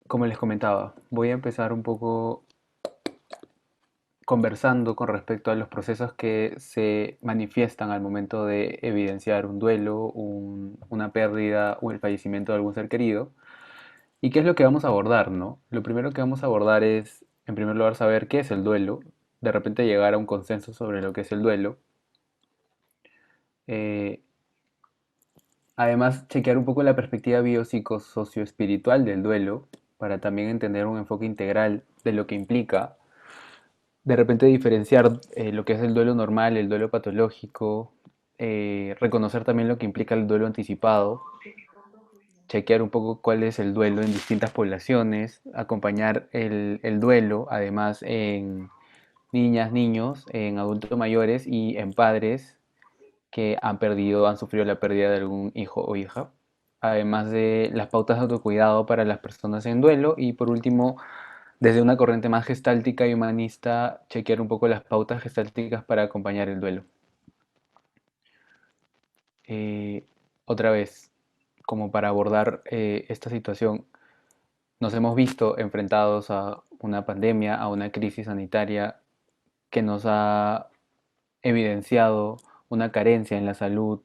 Como les comentaba, voy a empezar un poco conversando con respecto a los procesos que se manifiestan al momento de evidenciar un duelo, una pérdida o el fallecimiento de algún ser querido. ¿Y qué es lo que vamos a abordar, no? Lo primero que vamos a abordar es, en primer lugar, saber qué es el duelo, de repente llegar a un consenso sobre lo que es el duelo. Eh, Además, chequear un poco la perspectiva biopsicosocioespiritual del duelo para también entender un enfoque integral de lo que implica. De repente diferenciar lo que es el duelo normal, el duelo patológico, reconocer también lo que implica el duelo anticipado, chequear un poco cuál es el duelo en distintas poblaciones, acompañar el duelo además en niñas, niños, en adultos mayores y en padres que han perdido, han sufrido la pérdida de algún hijo o hija, además de las pautas de autocuidado para las personas en duelo y por último, desde una corriente más gestáltica y humanista, chequear un poco las pautas gestálticas para acompañar el duelo. Eh, Otra vez, como para abordar esta situación, nos hemos visto enfrentados a una pandemia, a una crisis sanitaria que nos ha evidenciado una carencia en la salud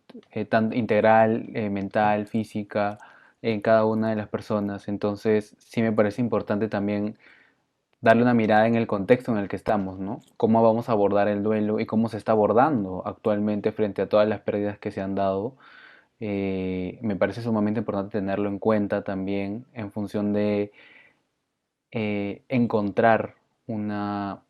tan integral, mental, física, en cada una de las personas. Entonces, sí me parece importante también darle una mirada en el contexto en el que estamos, ¿no? Cómo vamos a abordar el duelo y cómo se está abordando actualmente frente a todas las pérdidas que se han dado. Me parece sumamente importante tenerlo en cuenta también en función de encontrar una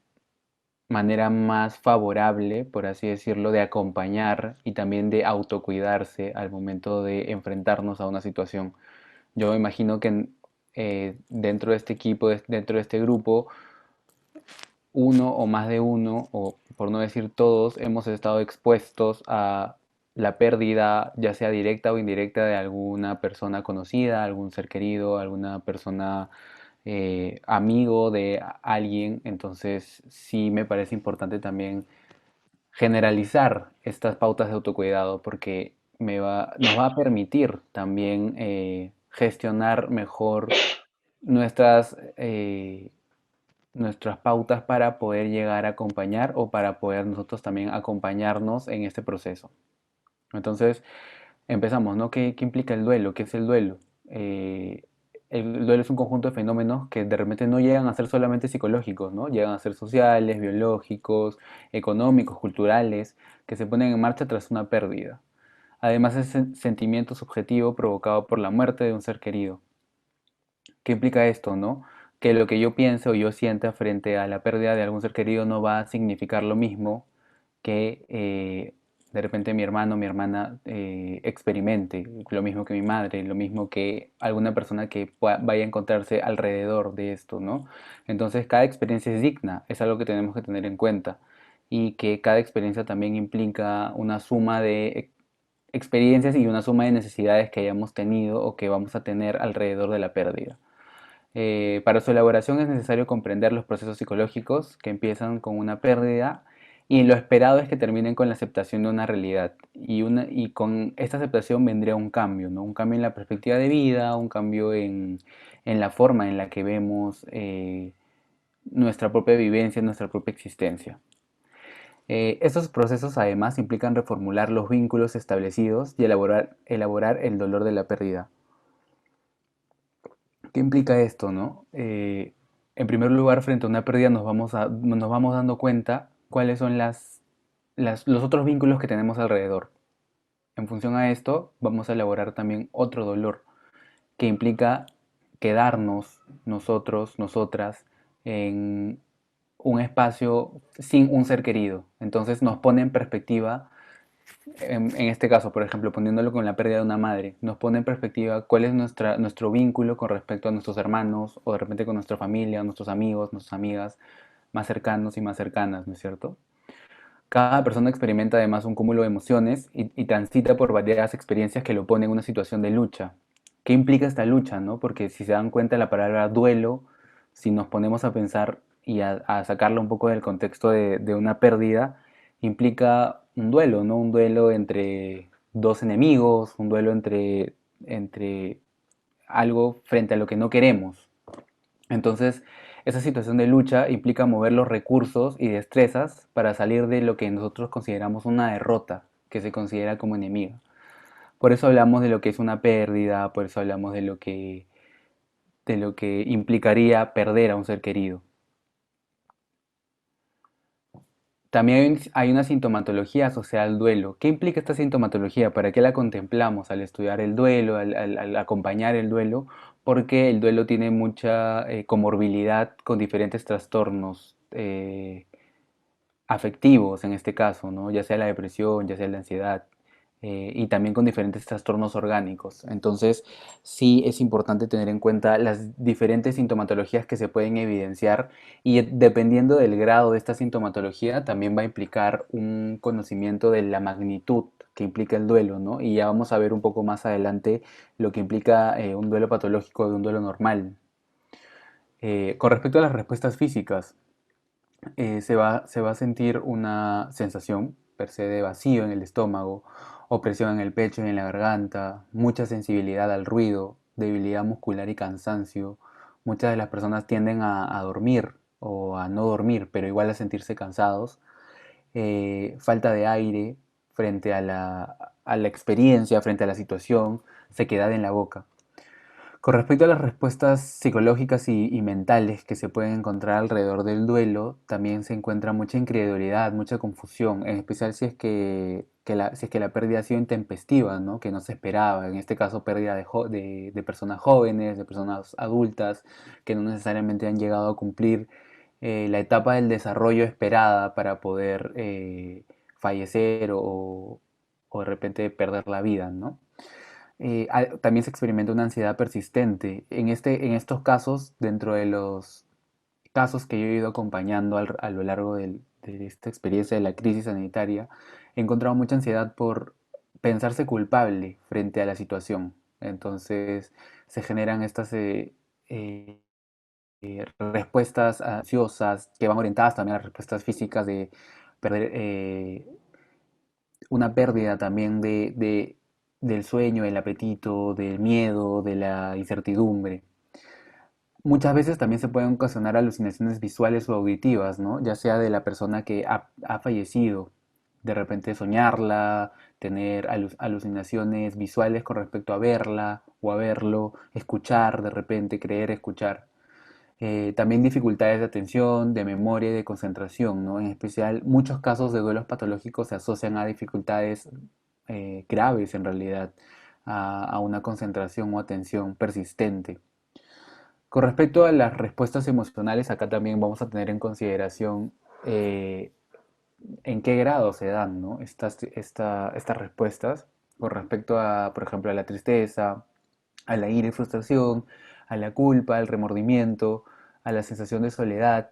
manera más favorable, por así decirlo, de acompañar y también de autocuidarse al momento de enfrentarnos a una situación. Yo imagino que dentro de este equipo, dentro de este grupo, uno o más de uno, o por no decir todos, hemos estado expuestos a la pérdida, ya sea directa o indirecta, de alguna persona conocida, algún ser querido, alguna persona amigo de alguien. Entonces sí me parece importante también generalizar estas pautas de autocuidado porque nos va a permitir también gestionar mejor nuestras, nuestras pautas para poder llegar a acompañar o para poder nosotros también acompañarnos en este proceso. Entonces, empezamos, ¿no? ¿Qué implica el duelo? ¿Qué es el duelo? Eh, el duelo es un conjunto de fenómenos que de repente no llegan a ser solamente psicológicos, ¿no? Llegan a ser sociales, biológicos, económicos, culturales, que se ponen en marcha tras una pérdida. Además, es sentimiento subjetivo provocado por la muerte de un ser querido. ¿Qué implica esto, no? Que lo que yo piense o yo sienta frente a la pérdida de algún ser querido no va a significar lo mismo que de repente mi hermano o mi hermana experimente, lo mismo que mi madre, lo mismo que alguna persona que vaya a encontrarse alrededor de esto, ¿no? Entonces cada experiencia es digna, es algo que tenemos que tener en cuenta y que cada experiencia también implica una suma de experiencias y una suma de necesidades que hayamos tenido o que vamos a tener alrededor de la pérdida. Para su elaboración es necesario comprender los procesos psicológicos que empiezan con una pérdida y lo esperado es que terminen con la aceptación de una realidad. Y con esta aceptación vendría un cambio, ¿no? Un cambio en la perspectiva de vida, un cambio en la forma en la que vemos nuestra propia vivencia, nuestra propia existencia. Estos procesos además implican reformular los vínculos establecidos y elaborar el dolor de la pérdida. ¿Qué implica esto, no? En primer lugar, frente a una pérdida nos vamos dando cuenta cuáles son los otros vínculos que tenemos alrededor. En función a esto, vamos a elaborar también otro dolor que implica quedarnos nosotros, nosotras, en un espacio sin un ser querido. Entonces nos pone en perspectiva en este caso, por ejemplo, poniéndolo con la pérdida de una madre, nos pone en perspectiva cuál es nuestro vínculo con respecto a nuestros hermanos o de repente con nuestra familia, nuestros amigos, nuestras amigas más cercanos y más cercanas, ¿no es cierto? Cada persona experimenta además un cúmulo de emociones y transita por varias experiencias que lo ponen en una situación de lucha. ¿Qué implica esta lucha, no? Porque si se dan cuenta la palabra duelo, si nos ponemos a pensar y a sacarla un poco del contexto de una pérdida, implica un duelo, ¿no? Un duelo entre dos enemigos, un duelo entre algo frente a lo que no queremos. Entonces, esa situación de lucha implica mover los recursos y destrezas para salir de lo que nosotros consideramos una derrota, que se considera como enemiga. Por eso hablamos de lo que es una pérdida, por eso hablamos de lo que implicaría perder a un ser querido. También hay una sintomatología asociada al duelo. ¿Qué implica esta sintomatología? ¿Para qué la contemplamos al estudiar el duelo, al acompañar el duelo? Porque el duelo tiene mucha comorbilidad con diferentes trastornos afectivos en este caso, ¿no? Ya sea la depresión, ya sea la ansiedad, y también con diferentes trastornos orgánicos. Entonces, sí es importante tener en cuenta las diferentes sintomatologías que se pueden evidenciar y dependiendo del grado de esta sintomatología, también va a implicar un conocimiento de la magnitud que implica el duelo, ¿no? Y ya vamos a ver un poco más adelante lo que implica un duelo patológico de un duelo normal. Con respecto a las respuestas físicas, se va a sentir una sensación per se de vacío en el estómago, opresión en el pecho y en la garganta, mucha sensibilidad al ruido, debilidad muscular y cansancio. Muchas de las personas tienden a dormir o a no dormir, pero igual a sentirse cansados. Falta de aire frente a la experiencia, frente a la situación, sequedad en la boca. Con respecto a las respuestas psicológicas y mentales que se pueden encontrar alrededor del duelo, también se encuentra mucha incredulidad, mucha confusión, en especial si es si es que la pérdida ha sido intempestiva, ¿no? Que no se esperaba. En este caso, pérdida de personas jóvenes, de personas adultas, que no necesariamente han llegado a cumplir la etapa del desarrollo esperada para poder fallecer o de repente perder la vida, ¿no? También se experimenta una ansiedad persistente. En estos casos, dentro de los casos que yo he ido acompañando a lo largo de esta experiencia de la crisis sanitaria, he encontrado mucha ansiedad por pensarse culpable frente a la situación. Entonces se generan estas eh, respuestas ansiosas que van orientadas también a las respuestas físicas de perder, una pérdida también del sueño, del apetito, del miedo, de la incertidumbre. Muchas veces también se pueden ocasionar alucinaciones visuales o auditivas, ¿no? Ya sea de la persona que ha fallecido, de repente soñarla, tener alucinaciones visuales con respecto a verla o a verlo, escuchar, de repente creer escuchar. También dificultades de atención, de memoria y de concentración, ¿no? En especial, muchos casos de duelos patológicos se asocian a dificultades graves en realidad, a una concentración o atención persistente. Con respecto a las respuestas emocionales, acá también vamos a tener en consideración eh, en qué grado se dan, ¿no? Estas respuestas con respecto a, por ejemplo, a la tristeza, a la ira y frustración, a la culpa, al remordimiento, a la sensación de soledad,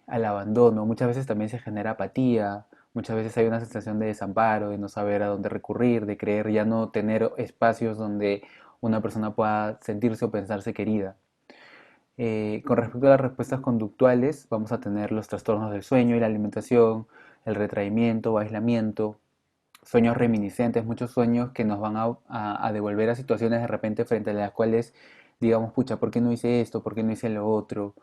al abandono. Muchas veces también se genera apatía, muchas veces hay una sensación de desamparo, de no saber a dónde recurrir, de creer ya no tener espacios donde una persona pueda sentirse o pensarse querida. Con respecto a las respuestas conductuales, vamos a tener los trastornos del sueño y la alimentación, el retraimiento o aislamiento, sueños reminiscentes, muchos sueños que nos van a devolver a situaciones de repente frente a las cuales digamos, pucha, ¿por qué no hice esto? ¿Por qué no hice lo otro?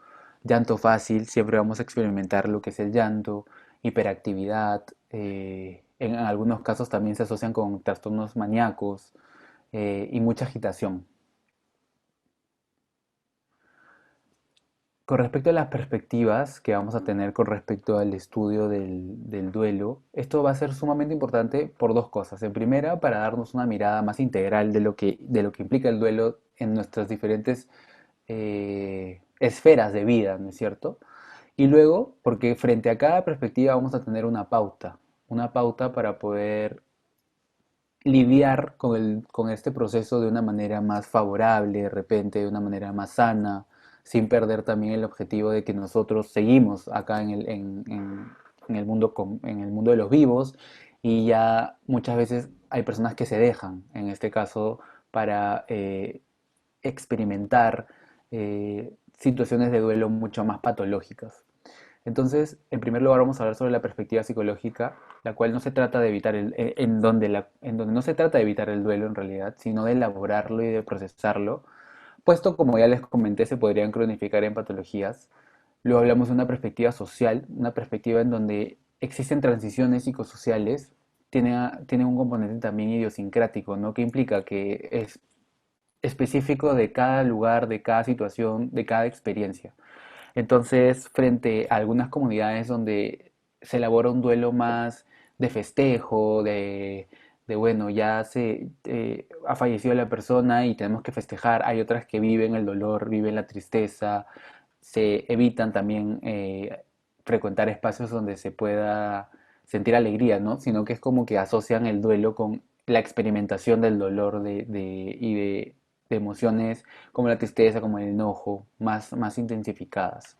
Llanto fácil, siempre vamos a experimentar lo que es el llanto, hiperactividad, en algunos casos también se asocian con trastornos maníacos y mucha agitación. Con respecto a las perspectivas que vamos a tener con respecto al estudio del duelo, esto va a ser sumamente importante por dos cosas. En primera, para darnos una mirada más integral de lo que implica el duelo en nuestras diferentes esferas de vida, ¿no es cierto? Y luego, porque frente a cada perspectiva vamos a tener una pauta para poder lidiar con este proceso de una manera más favorable, de repente, de una manera más sana, sin perder también el objetivo de que nosotros seguimos acá en el mundo, en el mundo de los vivos y ya muchas veces hay personas que se dejan, en este caso, para experimentar situaciones de duelo mucho más patológicas. Entonces, en primer lugar vamos a hablar sobre la perspectiva psicológica, la cual no se trata de evitar en donde no se trata de evitar el duelo en realidad, sino de elaborarlo y de procesarlo puesto como ya les comenté, se podrían cronificar en patologías. Luego hablamos de una perspectiva social, una perspectiva en donde existen transiciones psicosociales, tiene un componente también idiosincrático, ¿no? Que implica que es específico de cada lugar, de cada situación, de cada experiencia. Entonces, frente a algunas comunidades donde se elabora un duelo más de festejo, bueno, ya ha fallecido la persona y tenemos que festejar, hay otras que viven el dolor, viven la tristeza, se evitan también frecuentar espacios donde se pueda sentir alegría, ¿no? Sino que es como que asocian el duelo con la experimentación del dolor de emociones como la tristeza, como el enojo, más intensificadas.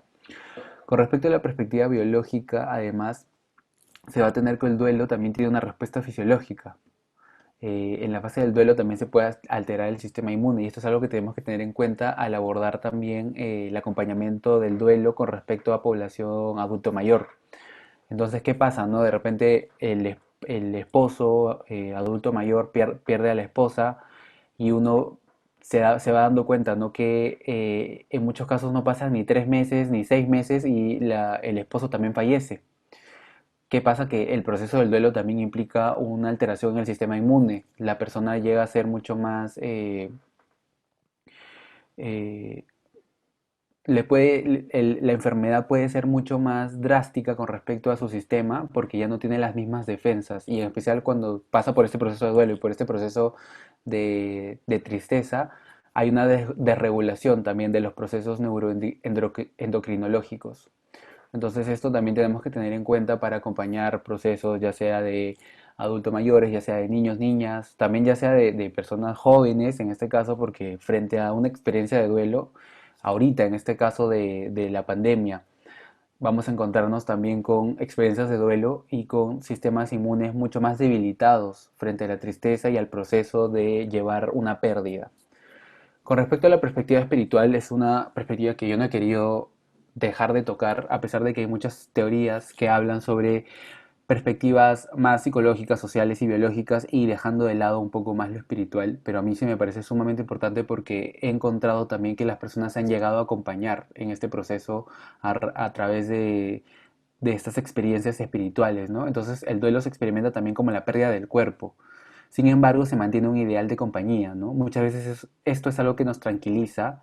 Con respecto a la perspectiva biológica, además, se va a tener que el duelo también tiene una respuesta fisiológica. En la fase del duelo también se puede alterar el sistema inmune y esto es algo que tenemos que tener en cuenta al abordar también el acompañamiento del duelo con respecto a población adulto mayor. Entonces, ¿qué pasa? ¿No? De repente el esposo adulto mayor pierde a la esposa y uno se va dando cuenta, ¿no? Que en muchos casos no pasan ni 3 meses ni 6 meses y el esposo también fallece. ¿Qué pasa? Que el proceso del duelo también implica una alteración en el sistema inmune. La persona llega a ser mucho más, eh, la enfermedad puede ser mucho más drástica con respecto a su sistema porque ya no tiene las mismas defensas y en especial cuando pasa por este proceso de duelo y por este proceso de tristeza, hay una desregulación también de los procesos neuroendocrinológicos. Entonces esto también tenemos que tener en cuenta para acompañar procesos ya sea de adultos mayores, ya sea de niños, niñas, también ya sea de personas jóvenes en este caso, porque frente a una experiencia de duelo, ahorita en este caso de la pandemia, vamos a encontrarnos también con experiencias de duelo y con sistemas inmunes mucho más debilitados frente a la tristeza y al proceso de llevar una pérdida. Con respecto a la perspectiva espiritual, es una perspectiva que yo no he querido dejar de tocar, a pesar de que hay muchas teorías que hablan sobre perspectivas más psicológicas, sociales y biológicas y dejando de lado un poco más lo espiritual, pero a mí sí me parece sumamente importante porque he encontrado también que las personas se han llegado a acompañar en este proceso a través de estas experiencias espirituales, ¿no? Entonces el duelo se experimenta también como la pérdida del cuerpo. Sin embargo, se mantiene un ideal de compañía, ¿no? Muchas veces esto es algo que nos tranquiliza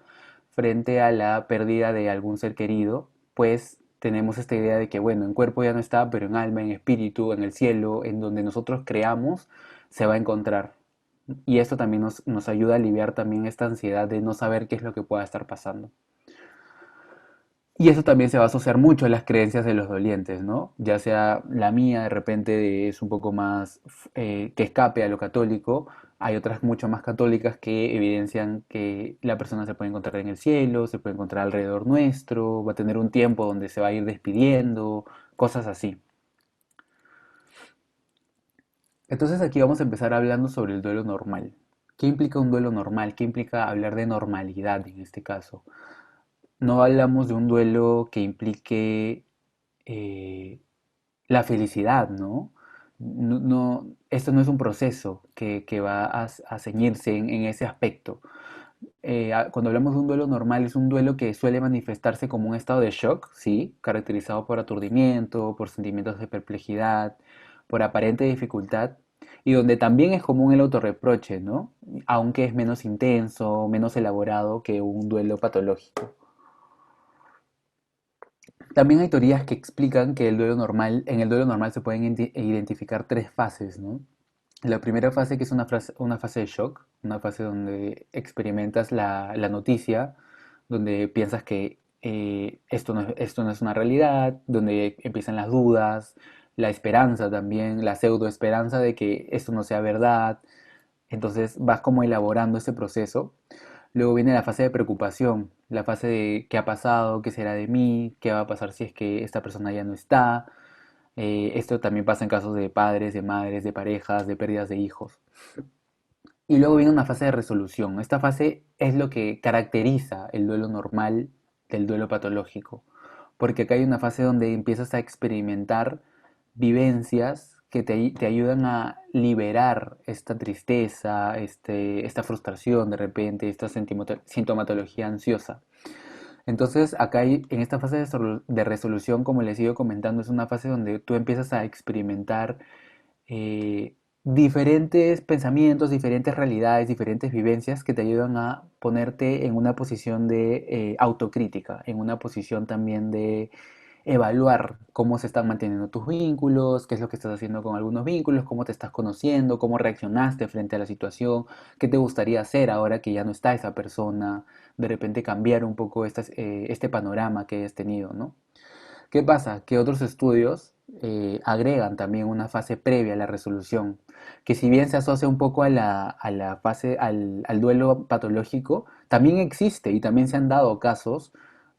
frente a la pérdida de algún ser querido, pues tenemos esta idea de que, bueno, en cuerpo ya no está, pero en alma, en espíritu, en el cielo, en donde nosotros creamos, se va a encontrar. Y esto también nos ayuda a aliviar también esta ansiedad de no saber qué es lo que pueda estar pasando. Y eso también se va a asociar mucho a las creencias de los dolientes, ¿no? Ya sea la mía de repente es un poco más que escape a lo católico, hay otras mucho más católicas que evidencian que la persona se puede encontrar en el cielo, se puede encontrar alrededor nuestro, va a tener un tiempo donde se va a ir despidiendo, cosas así. Entonces aquí vamos a empezar hablando sobre el duelo normal. ¿Qué implica un duelo normal? ¿Qué implica hablar de normalidad en este caso? No hablamos de un duelo que implique eh, la felicidad, ¿no? Esto no es un proceso que va a ceñirse en ese aspecto. Cuando hablamos de un duelo normal, es un duelo que suele manifestarse como un estado de shock, ¿sí? Caracterizado por aturdimiento, por sentimientos de perplejidad, por aparente dificultad, y donde también es común el autorreproche, ¿no? Aunque es menos intenso, menos elaborado que un duelo patológico. También hay teorías que explican que en el duelo normal se pueden identificar tres fases, ¿no? La primera fase que es una fase de shock, una fase donde experimentas la noticia, donde piensas que esto no es una realidad, donde empiezan las dudas, la esperanza también, la pseudo esperanza de que esto no sea verdad. Entonces vas como elaborando ese proceso. Luego viene la fase de preocupación, la fase de qué ha pasado, qué será de mí, qué va a pasar si es que esta persona ya no está. Esto también pasa en casos de padres, de madres, de parejas, de pérdidas de hijos. Y luego viene una fase de resolución. Esta fase es lo que caracteriza el duelo normal del duelo patológico. Porque acá hay una fase donde empiezas a experimentar vivencias que te ayudan a liberar esta tristeza, esta frustración de repente, esta sintomatología ansiosa. Entonces, acá en esta fase de resolución, como les sigo comentando, es una fase donde tú empiezas a experimentar eh, diferentes pensamientos, diferentes realidades, diferentes vivencias que te ayudan a ponerte en una posición de autocrítica, en una posición también de evaluar cómo se están manteniendo tus vínculos, qué es lo que estás haciendo con algunos vínculos, cómo te estás conociendo, cómo reaccionaste frente a la situación, qué te gustaría hacer ahora que ya no está esa persona, de repente cambiar un poco este panorama que hayas tenido, ¿no? ¿Qué pasa? Que otros estudios agregan también una fase previa a la resolución, que si bien se asocia un poco a la fase, al duelo patológico, también existe y también se han dado casos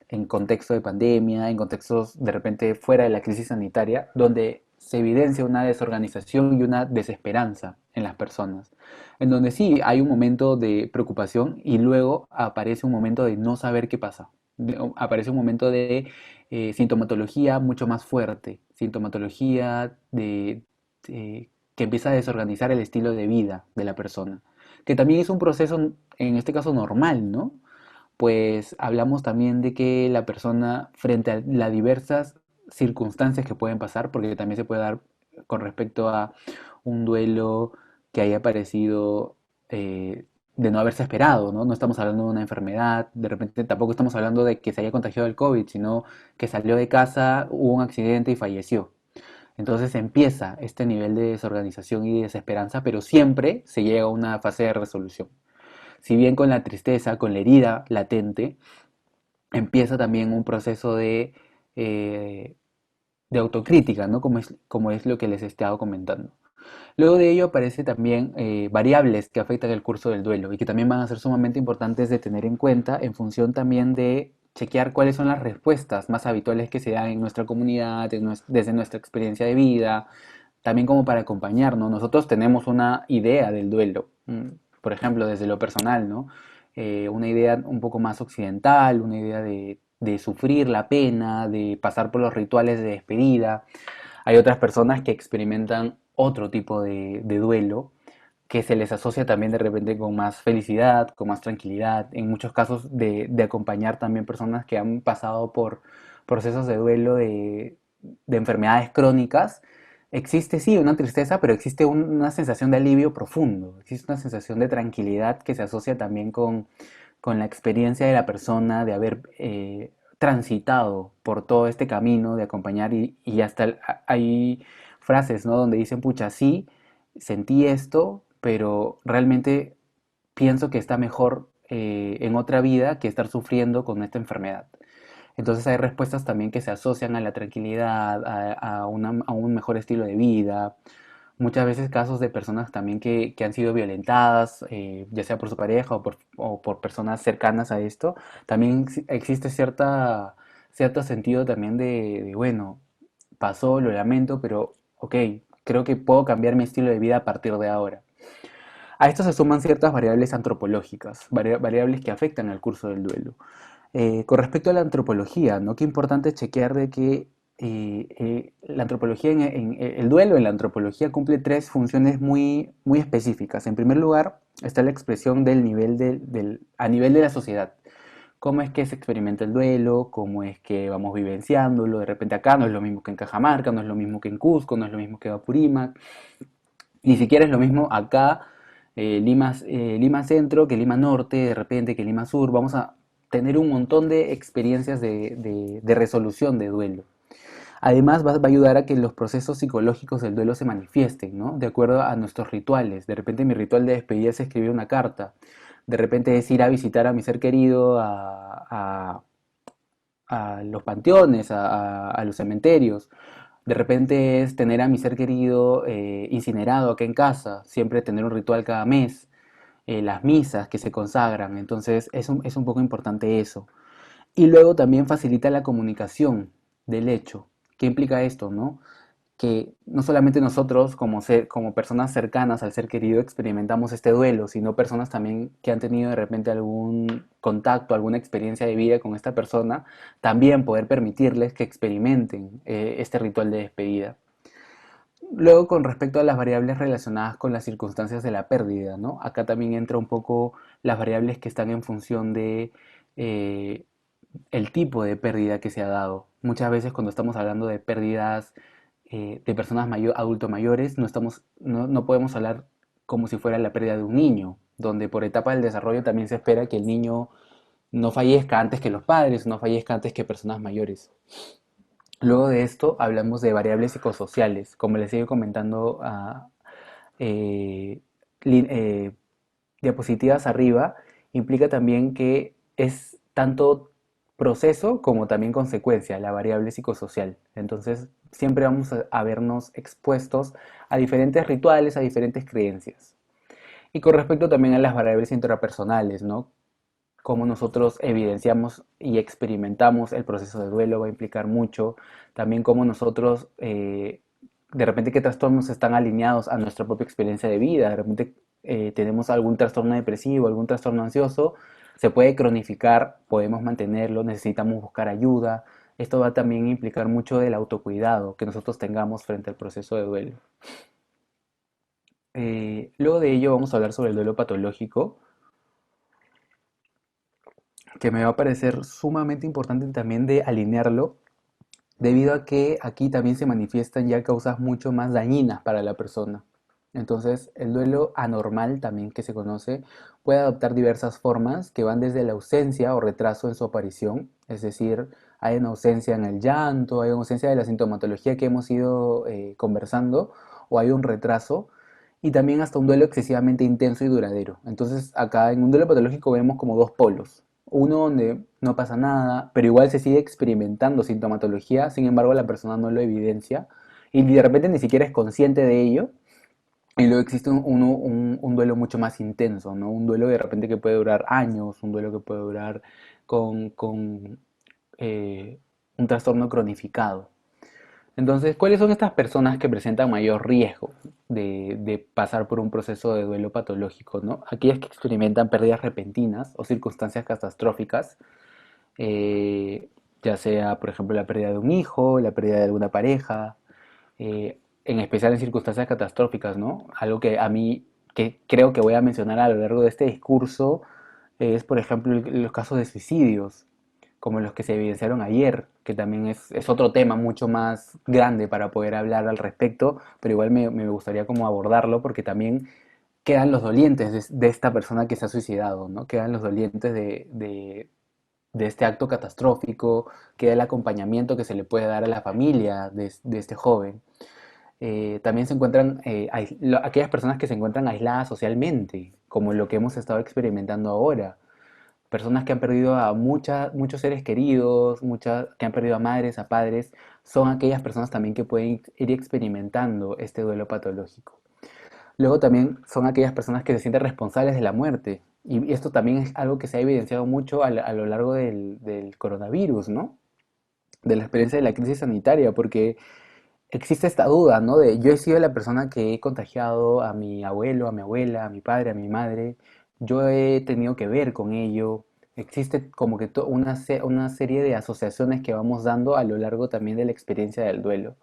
en contexto de pandemia, en contextos de repente fuera de la crisis sanitaria, donde se evidencia una desorganización y una desesperanza en las personas, en donde sí hay un momento de preocupación y luego aparece un momento de no saber qué pasa. Aparece un momento de sintomatología mucho más fuerte, sintomatología que empieza a desorganizar el estilo de vida de la persona, que también es un proceso, en este caso, normal, ¿no? Pues hablamos también de que la persona, frente a las diversas circunstancias que pueden pasar, porque también se puede dar con respecto a un duelo que haya aparecido de no haberse esperado, ¿no? No estamos hablando de una enfermedad, de repente tampoco estamos hablando de que se haya contagiado el COVID, sino que salió de casa, hubo un accidente y falleció. Entonces empieza este nivel de desorganización y desesperanza, pero siempre se llega a una fase de resolución. Si bien con la tristeza, con la herida latente, empieza también un proceso eh, de autocrítica, ¿no? Como es lo que les he estado comentando. Luego de ello aparece también variables que afectan el curso del duelo y que también van a ser sumamente importantes de tener en cuenta en función también de chequear cuáles son las respuestas más habituales que se dan en nuestra comunidad, desde nuestra experiencia de vida, también como para acompañarnos. Nosotros tenemos una idea del duelo, por ejemplo, desde lo personal, ¿no? Una idea un poco más occidental, una idea de sufrir la pena, de pasar por los rituales de despedida. Hay otras personas que experimentan otro tipo de duelo que se les asocia también de repente con más felicidad, con más tranquilidad, en muchos casos de acompañar también personas que han pasado por procesos de duelo de enfermedades crónicas. Existe sí una tristeza, pero existe una sensación de alivio profundo, existe una sensación de tranquilidad que se asocia también con la experiencia de la persona, de haber transitado por todo este camino, de acompañar y hasta hay frases, ¿no? Donde dicen, pucha, sí, sentí esto, pero realmente pienso que está mejor en otra vida que estar sufriendo con esta enfermedad. Entonces hay respuestas también que se asocian a la tranquilidad, a un mejor estilo de vida. Muchas veces casos de personas también que han sido violentadas, ya sea por su pareja o por personas cercanas a esto, también existe cierto sentido también bueno, pasó, lo lamento, pero ok, creo que puedo cambiar mi estilo de vida a partir de ahora. A esto se suman ciertas variables antropológicas, variables que afectan al curso del duelo. Con respecto a la antropología, ¿no? Qué importante chequear de que la antropología, el duelo en la antropología cumple tres funciones muy, muy específicas. En primer lugar, está la expresión del nivel a nivel de la sociedad. Cómo es que se experimenta el duelo, cómo es que vamos vivenciándolo. De repente acá no es lo mismo que en Cajamarca, no es lo mismo que en Cusco, no es lo mismo que en Apurímac. Ni siquiera es lo mismo acá, Lima Centro, que Lima Norte, de repente que Lima Sur. Vamos a tener un montón de experiencias de resolución de duelo. Además, va a ayudar a que los procesos psicológicos del duelo se manifiesten, ¿no? De acuerdo a nuestros rituales. De repente mi ritual de despedida es escribir una carta. De repente es ir a visitar a mi ser querido a los panteones, a los cementerios. De repente es tener a mi ser querido incinerado acá en casa, siempre tener un ritual cada mes, las misas que se consagran, entonces es un poco importante eso. Y luego también facilita la comunicación del hecho. ¿Qué implica esto, no? Que no solamente nosotros como personas cercanas al ser querido experimentamos este duelo, sino personas también que han tenido de repente algún contacto, alguna experiencia de vida con esta persona, también poder permitirles que experimenten este ritual de despedida. Luego, con respecto a las variables relacionadas con las circunstancias de la pérdida, ¿no? Acá también entra un poco las variables que están en función de eh, el tipo de pérdida que se ha dado. Muchas veces cuando estamos hablando de pérdidas de personas adultos mayores, no podemos hablar como si fuera la pérdida de un niño, donde por etapa del desarrollo también se espera que el niño no fallezca antes que los padres, no fallezca antes que personas mayores. Luego de esto hablamos de variables psicosociales. Como les sigo comentando eh, eh, diapositivas arriba, implica también que es tanto proceso como también consecuencia, la variable psicosocial. Entonces, siempre vamos a vernos expuestos a diferentes rituales, a diferentes creencias. Y con respecto también a las variables intrapersonales, ¿no? Cómo nosotros evidenciamos y experimentamos el proceso de duelo va a implicar mucho. También cómo nosotros, de repente, qué trastornos están alineados a nuestra propia experiencia de vida. De repente tenemos algún trastorno depresivo, algún trastorno ansioso, se puede cronificar, podemos mantenerlo, necesitamos buscar ayuda. Esto va también a implicar mucho del autocuidado que nosotros tengamos frente al proceso de duelo. Luego de ello vamos a hablar sobre el duelo patológico, que me va a parecer sumamente importante también de alinearlo, debido a que aquí también se manifiestan ya causas mucho más dañinas para la persona. Entonces, el duelo anormal, también que se conoce, puede adoptar diversas formas que van desde la ausencia o retraso en su aparición, es decir, hay una ausencia en el llanto, hay una ausencia de la sintomatología que hemos ido conversando, o hay un retraso, y también hasta un duelo excesivamente intenso y duradero. Entonces, acá en un duelo patológico vemos como dos polos. Uno donde no pasa nada, pero igual se sigue experimentando sintomatología, sin embargo la persona no lo evidencia y de repente ni siquiera es consciente de ello. Y luego existe un duelo mucho más intenso, ¿no? Un duelo de repente que puede durar años, un duelo que puede durar con eh, un trastorno cronificado. Entonces, ¿cuáles son estas personas que presentan mayor riesgo de pasar por un proceso de duelo patológico, ¿no? Aquellas que experimentan pérdidas repentinas o circunstancias catastróficas, eh, ya sea, por ejemplo, la pérdida de un hijo, la pérdida de alguna pareja, en especial en circunstancias catastróficas, ¿no? Algo que a mí, que creo que voy a mencionar a lo largo de este discurso, es, por ejemplo, los casos de suicidios, como los que se evidenciaron ayer, que también es otro tema mucho más grande para poder hablar al respecto, pero igual me gustaría como abordarlo porque también quedan los dolientes de esta persona que se ha suicidado, ¿no? Quedan los dolientes de este acto catastrófico, queda el acompañamiento que se le puede dar a la familia de este joven. También se encuentran aquellas personas que se encuentran aisladas socialmente, como lo que hemos estado experimentando ahora. Personas que han perdido a muchos seres queridos, que han perdido a madres, a padres, son aquellas personas también que pueden ir experimentando este duelo patológico. Luego también son aquellas personas que se sienten responsables de la muerte. Y esto también es algo que se ha evidenciado mucho a lo largo del coronavirus, ¿no? De la experiencia de la crisis sanitaria, porque existe esta duda, ¿no? De yo he sido la persona que he contagiado a mi abuelo, a mi abuela, a mi padre, a mi madre, yo he tenido que ver con ello. Existe como que una serie de asociaciones que vamos dando a lo largo también de la experiencia del duelo.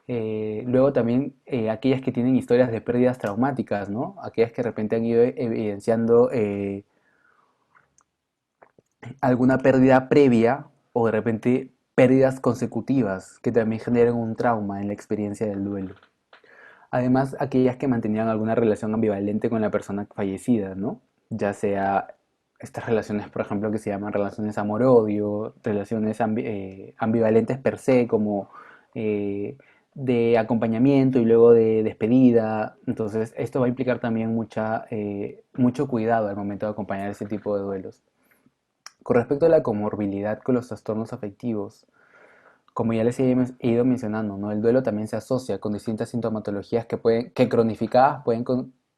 Luego también aquellas que tienen historias de pérdidas traumáticas, ¿no? Aquellas que de repente han ido evidenciando alguna pérdida previa o de repente pérdidas consecutivas que también generan un trauma en la experiencia del duelo. Además, aquellas que mantenían alguna relación ambivalente con la persona fallecida, ¿no? Ya sea estas relaciones, por ejemplo, que se llaman relaciones amor-odio, relaciones ambivalentes per se, como eh, de acompañamiento y luego de despedida. Entonces, esto va a implicar también mucho cuidado al momento de acompañar este tipo de duelos. Con respecto a la comorbilidad con los trastornos afectivos, como ya les he ido mencionando, ¿no? El duelo también se asocia con distintas sintomatologías que cronificadas pueden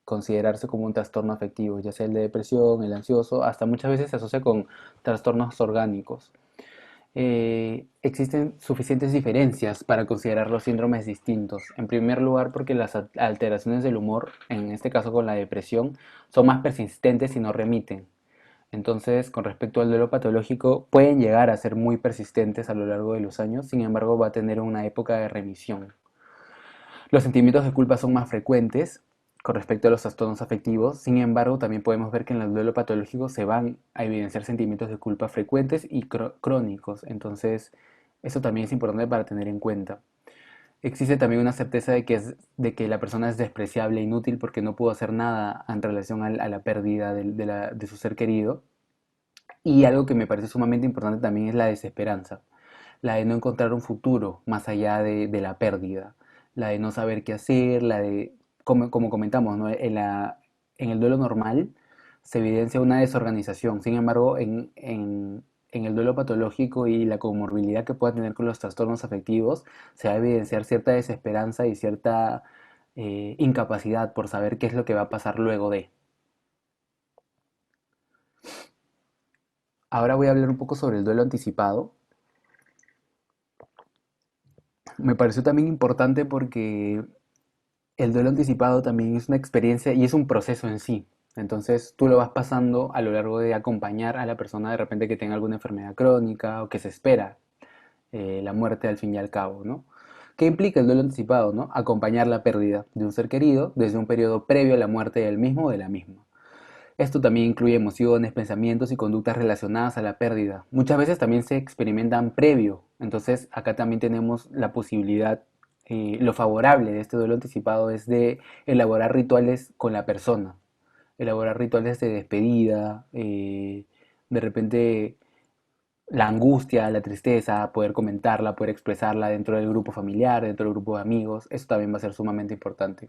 considerarse como un trastorno afectivo, ya sea el de depresión, el ansioso, hasta muchas veces se asocia con trastornos orgánicos. Existen suficientes diferencias para considerar los síndromes distintos. En primer lugar, porque las alteraciones del humor, en este caso con la depresión, son más persistentes y no remiten. Entonces, con respecto al duelo patológico, pueden llegar a ser muy persistentes a lo largo de los años, sin embargo, va a tener una época de remisión. Los sentimientos de culpa son más frecuentes con respecto a los trastornos afectivos. Sin embargo, también podemos ver que en el duelo patológico se van a evidenciar sentimientos de culpa frecuentes y crónicos. Entonces, eso también es importante para tener en cuenta. Existe también una certeza de que la persona es despreciable e inútil porque no pudo hacer nada en relación a la pérdida de su ser querido. Y algo que me parece sumamente importante también es la desesperanza, la de no encontrar un futuro más allá de la pérdida, la de no saber qué hacer, la de, como comentamos, ¿no? En el duelo normal se evidencia una desorganización. Sin embargo, en el duelo patológico y la comorbilidad que pueda tener con los trastornos afectivos, se va a evidenciar cierta desesperanza y cierta incapacidad por saber qué es lo que va a pasar luego de. Ahora voy a hablar un poco sobre el duelo anticipado. Me pareció también importante porque el duelo anticipado también es una experiencia y es un proceso en sí. Entonces tú lo vas pasando a lo largo de acompañar a la persona de repente que tenga alguna enfermedad crónica o que se espera la muerte al fin y al cabo, ¿no? ¿Qué implica el duelo anticipado, no? Acompañar la pérdida de un ser querido desde un periodo previo a la muerte del mismo o de la misma. Esto también incluye emociones, pensamientos y conductas relacionadas a la pérdida. Muchas veces también se experimentan previo, entonces acá también tenemos la posibilidad, lo favorable de este duelo anticipado es de elaborar rituales con la persona, elaborar rituales de despedida, de repente la angustia, la tristeza, poder comentarla, poder expresarla dentro del grupo familiar, dentro del grupo de amigos, eso también va a ser sumamente importante.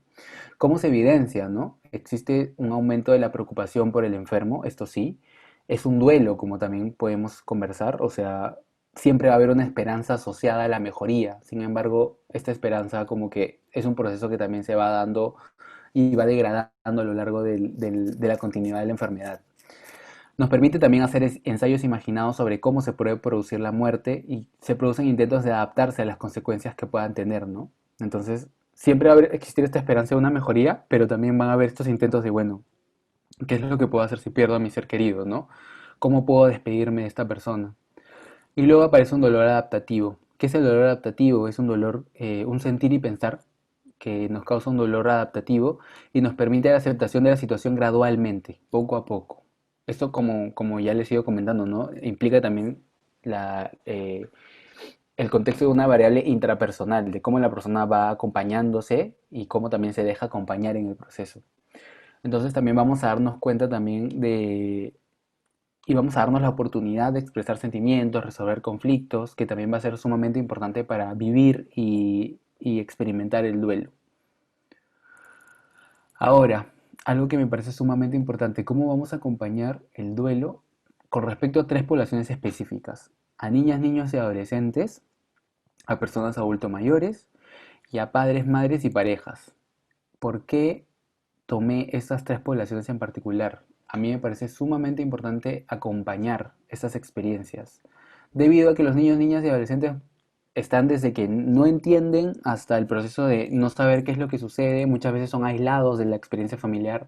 ¿Cómo se evidencia, no? Existe un aumento de la preocupación por el enfermo, esto sí. Es un duelo, como también podemos conversar, o sea, siempre va a haber una esperanza asociada a la mejoría. Sin embargo, esta esperanza como que es un proceso que también se va dando y va degradando a lo largo de la continuidad de la enfermedad. Nos permite también hacer ensayos imaginados sobre cómo se puede producir la muerte y se producen intentos de adaptarse a las consecuencias que puedan tener, ¿no? Entonces, siempre va a existir esta esperanza de una mejoría, pero también van a haber estos intentos de, bueno, ¿qué es lo que puedo hacer si pierdo a mi ser querido, ¿no? ¿Cómo puedo despedirme de esta persona? Y luego aparece un dolor adaptativo. ¿Qué es el dolor adaptativo? Es un dolor, un sentir y pensar que nos causa un dolor adaptativo y nos permite la aceptación de la situación gradualmente, poco a poco. Esto, como ya les he ido comentando, ¿no? Implica también la, el contexto de una variable intrapersonal, de cómo la persona va acompañándose y cómo también se deja acompañar en el proceso. Entonces también vamos a darnos cuenta también y vamos a darnos la oportunidad de expresar sentimientos, resolver conflictos, que también va a ser sumamente importante para vivir y experimentar el duelo. Ahora, algo que me parece sumamente importante, ¿cómo vamos a acompañar el duelo con respecto a tres poblaciones específicas? A niñas, niños y adolescentes, a personas adultos mayores y a padres, madres y parejas. ¿Por qué tomé estas tres poblaciones en particular? A mí me parece sumamente importante acompañar estas experiencias, debido a que los niños, niñas y adolescentes están desde que no entienden hasta el proceso de no saber qué es lo que sucede, muchas veces son aislados de la experiencia familiar.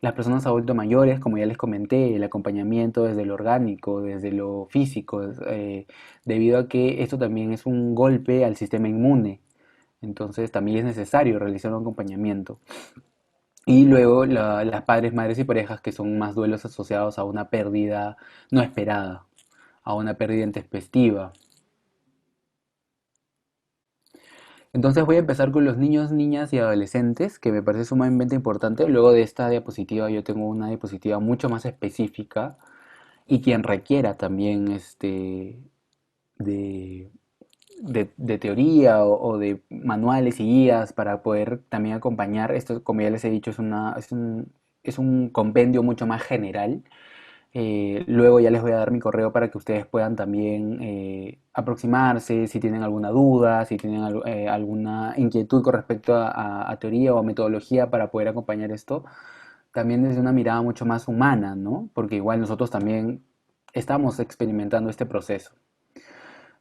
Las personas adultos mayores, como ya les comenté, el acompañamiento desde lo orgánico, desde lo físico, debido a que esto también es un golpe al sistema inmune, entonces también es necesario realizar un acompañamiento. Y luego las padres, madres y parejas que son más duelos asociados a una pérdida no esperada, a una pérdida intempestiva. Entonces voy a empezar con los niños, niñas y adolescentes, que me parece sumamente importante. Luego de esta diapositiva yo tengo una diapositiva mucho más específica y quien requiera también de, de teoría o de manuales y guías para poder también acompañar. Esto, como ya les he dicho, es un compendio mucho más general. Luego ya les voy a dar mi correo para que ustedes puedan también aproximarse si tienen alguna duda, si tienen alguna inquietud con respecto a teoría o a metodología para poder acompañar esto, también desde una mirada mucho más humana, ¿no? Porque igual nosotros también estamos experimentando este proceso.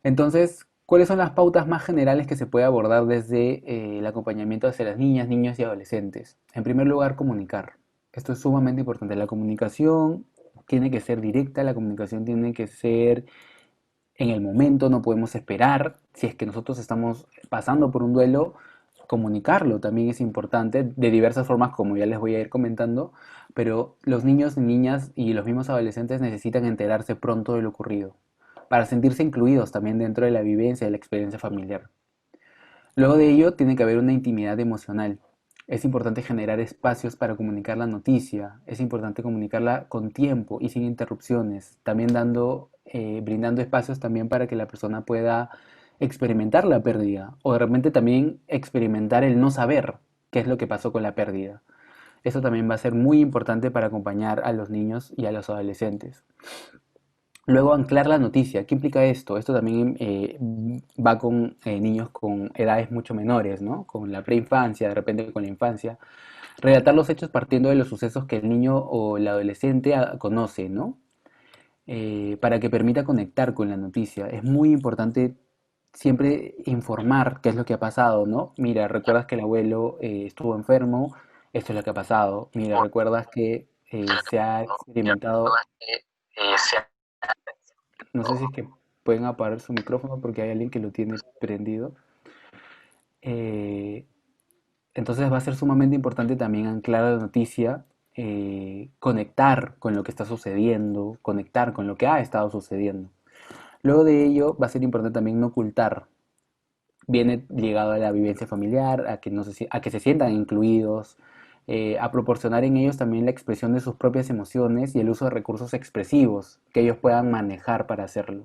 Entonces, ¿cuáles son las pautas más generales que se puede abordar desde el acompañamiento hacia las niñas, niños y adolescentes? En primer lugar, comunicar. Esto es sumamente importante. La comunicación tiene que ser directa, la comunicación tiene que ser en el momento, no podemos esperar. Si es que nosotros estamos pasando por un duelo, Comunicarlo también es importante de diversas formas, como ya les voy a ir comentando, pero los niños y niñas y los mismos adolescentes necesitan enterarse pronto de lo ocurrido, para sentirse incluidos también dentro de la vivencia de la experiencia familiar. Luego de ello, tiene que haber una intimidad emocional. Es importante generar espacios para comunicar la noticia, es importante comunicarla con tiempo y sin interrupciones, también brindando espacios también para que la persona pueda experimentar la pérdida o de repente también experimentar el no saber qué es lo que pasó con la pérdida. Eso también va a ser muy importante para acompañar a los niños y a los adolescentes. Luego, anclar la noticia. ¿Qué implica esto? Esto también va con niños con edades mucho menores, ¿no? Con la preinfancia, de repente con la infancia. Relatar los hechos partiendo de los sucesos que el niño o el adolescente conoce, ¿no? Para que permita conectar con la noticia. Es muy importante siempre informar qué es lo que ha pasado, ¿no? Mira, recuerdas que el abuelo estuvo enfermo, esto es lo que ha pasado. Mira, recuerdas que se ha experimentado, no sé si es que pueden apagar su micrófono porque hay alguien que lo tiene prendido. Eh, entonces va a ser sumamente importante también anclar la noticia, conectar con lo que está sucediendo, conectar con lo que ha estado sucediendo. Luego de ello va a ser importante también no ocultar. Viene ligado a la vivencia familiar, a que, no a que se sientan incluidos, a proporcionar en ellos también la expresión de sus propias emociones y el uso de recursos expresivos que ellos puedan manejar para hacerlo.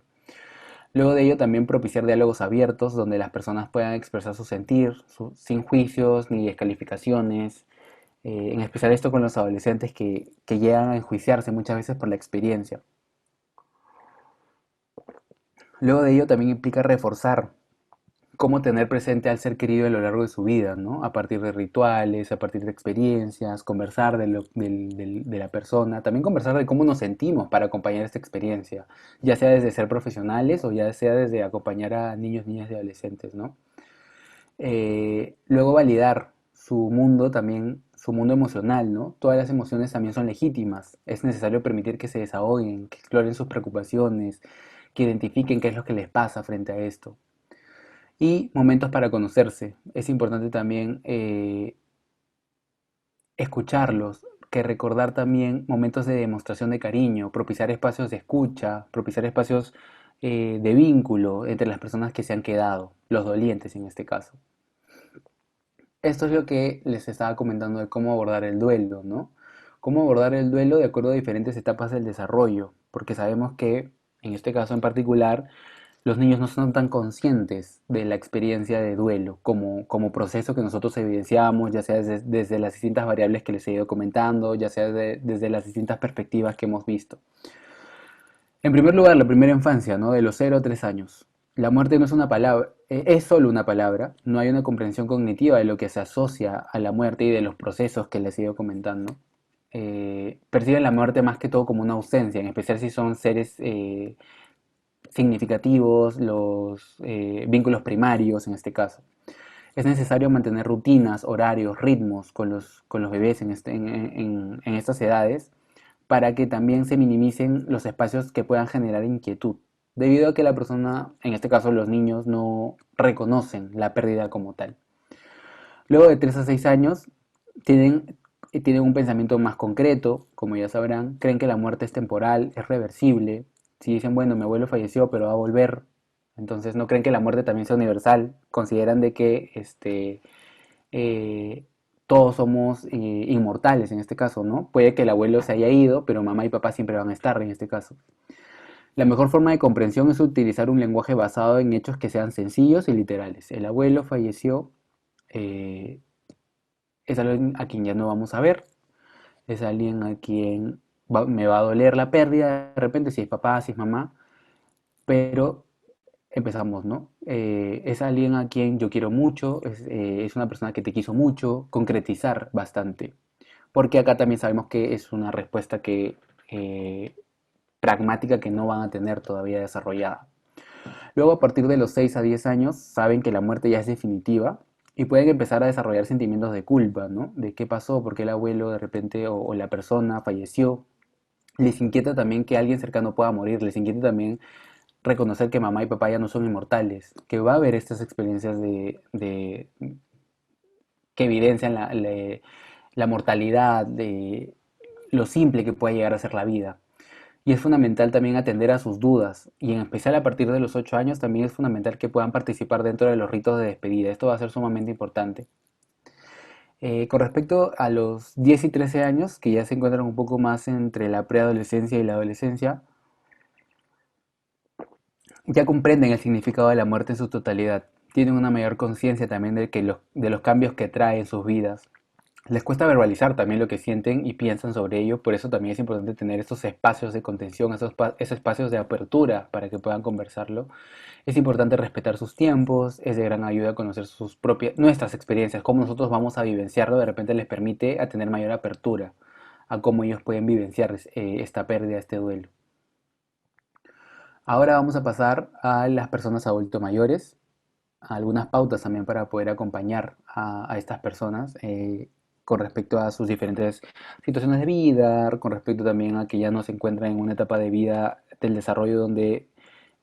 Luego de ello también propiciar diálogos abiertos donde las personas puedan expresar su sentir sin juicios ni descalificaciones, en especial esto con los adolescentes que llegan a enjuiciarse muchas veces por la experiencia. Luego de ello también implica reforzar cómo tener presente al ser querido a lo largo de su vida, ¿no? A partir de rituales, a partir de experiencias, conversar de la persona, también conversar de cómo nos sentimos para acompañar esta experiencia, ya sea desde ser profesionales o ya sea desde acompañar a niños, niñas y adolescentes, ¿no? Luego validar su mundo también, su mundo emocional, ¿no? Todas las emociones también son legítimas. Es necesario permitir que se desahoguen, que exploren sus preocupaciones, que identifiquen qué es lo que les pasa frente a esto. Y momentos para conocerse. Es importante también escucharlos, que recordar también momentos de demostración de cariño, propiciar espacios de escucha, propiciar espacios de vínculo entre las personas que se han quedado, los dolientes en este caso. Esto es lo que les estaba comentando de cómo abordar el duelo, ¿no? Cómo abordar el duelo de acuerdo a diferentes etapas del desarrollo, porque sabemos que, en este caso en particular, los niños no son tan conscientes de la experiencia de duelo como proceso que nosotros evidenciamos, ya sea desde las distintas variables que les he ido comentando, ya sea desde las distintas perspectivas que hemos visto. En primer lugar, la primera infancia, ¿no? De los 0 a 3 años. La muerte no es una palabra, es solo una palabra, no hay una comprensión cognitiva de lo que se asocia a la muerte y de los procesos que les he ido comentando. Perciben la muerte más que todo como una ausencia, en especial si son seres significativos, los vínculos primarios en este caso. Es necesario mantener rutinas, horarios, ritmos con los bebés en estas edades para que también se minimicen los espacios que puedan generar inquietud, debido a que la persona, en este caso los niños, no reconocen la pérdida como tal. Luego de 3 a 6 años, tienen un pensamiento más concreto, como ya sabrán, creen que la muerte es temporal, es reversible. Si dicen, bueno, mi abuelo falleció, pero va a volver, entonces no creen que la muerte también sea universal, consideran de que eh, todos somos inmortales en este caso, ¿no? Puede que el abuelo se haya ido, pero mamá y papá siempre van a estar en este caso. La mejor forma de comprensión es utilizar un lenguaje basado en hechos que sean sencillos y literales. El abuelo falleció, eh, es alguien a quien ya no vamos a ver, es alguien a quien me va a doler la pérdida de repente, si es papá, si es mamá, pero empezamos, ¿no? Es alguien a quien yo quiero mucho, es una persona que te quiso mucho, concretizar bastante, porque acá también sabemos que es una respuesta eh, pragmática que no van a tener todavía desarrollada. Luego, a partir de los 6 a 10 años, saben que la muerte ya es definitiva y pueden empezar a desarrollar sentimientos de culpa, ¿no? De qué pasó, por qué el abuelo de repente o la persona falleció. Les inquieta también que alguien cercano pueda morir, les inquieta también reconocer que mamá y papá ya no son inmortales, que va a haber estas experiencias que evidencian la mortalidad, de lo simple que puede llegar a ser la vida. Y es fundamental también atender a sus dudas, y en especial a partir de los 8 años también es fundamental que puedan participar dentro de los ritos de despedida. Esto va a ser sumamente importante. Con respecto a los 10 y 13 años, que ya se encuentran un poco más entre la preadolescencia y la adolescencia, ya comprenden el significado de la muerte en su totalidad. Tienen una mayor conciencia también de los cambios que trae en sus vidas. Les cuesta verbalizar también lo que sienten y piensan sobre ello, por eso también es importante tener estos espacios de contención, esos espacios de apertura para que puedan conversarlo. Es importante respetar sus tiempos, es de gran ayuda conocer nuestras experiencias, cómo nosotros vamos a vivenciarlo, de repente les permite a tener mayor apertura a cómo ellos pueden vivenciar esta pérdida, este duelo. Ahora vamos a pasar a las personas adultos mayores, a algunas pautas también para poder acompañar a estas personas con respecto a sus diferentes situaciones de vida, con respecto también a que ya no se encuentran en una etapa de vida del desarrollo donde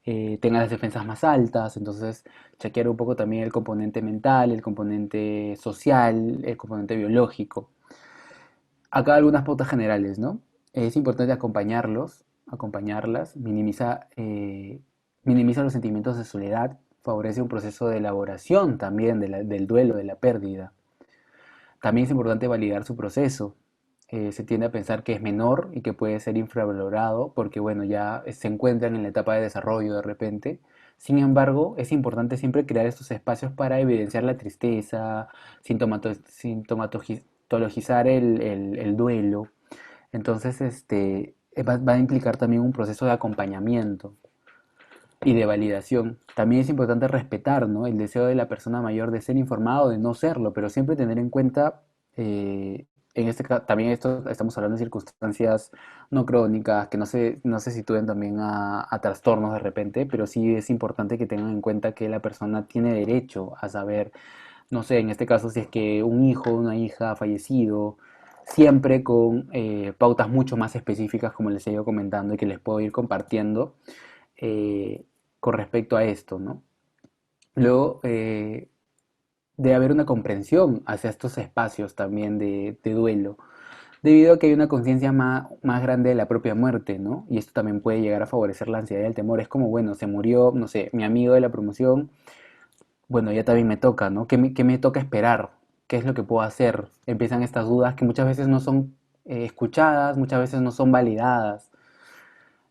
tengan las defensas más altas, entonces chequear un poco también el componente mental, el componente social, el componente biológico. Acá algunas pautas generales, ¿no? Es importante acompañarlos, acompañarlas, minimiza los sentimientos de soledad, favorece un proceso de elaboración también del duelo, de la pérdida. También es importante validar su proceso. Se tiende a pensar que es menor y que puede ser infravalorado porque, bueno, ya se encuentran en la etapa de desarrollo de repente. Sin embargo, es importante siempre crear estos espacios para evidenciar la tristeza, sintomatologizar el duelo. Entonces, va a implicar también un proceso de acompañamiento y de validación. También es importante respetar, ¿no?, el deseo de la persona mayor de ser informado o de no serlo, pero siempre tener en cuenta, en este caso, también esto estamos hablando de circunstancias no crónicas, que no se sitúen también a trastornos de repente, pero sí es importante que tengan en cuenta que la persona tiene derecho a saber, no sé, en este caso si es que un hijo o una hija ha fallecido, siempre con pautas mucho más específicas como les he ido comentando y que les puedo ir compartiendo eh, con respecto a esto, ¿no? Luego, debe haber una comprensión hacia estos espacios también de duelo, debido a que hay una conciencia más grande de la propia muerte, ¿no? Y esto también puede llegar a favorecer la ansiedad y el temor. Es como, bueno, se murió, no sé, mi amigo de la promoción, bueno, ya también me toca, ¿no? Qué me toca esperar? ¿Qué es lo que puedo hacer? Empiezan estas dudas que muchas veces no son escuchadas, muchas veces no son validadas.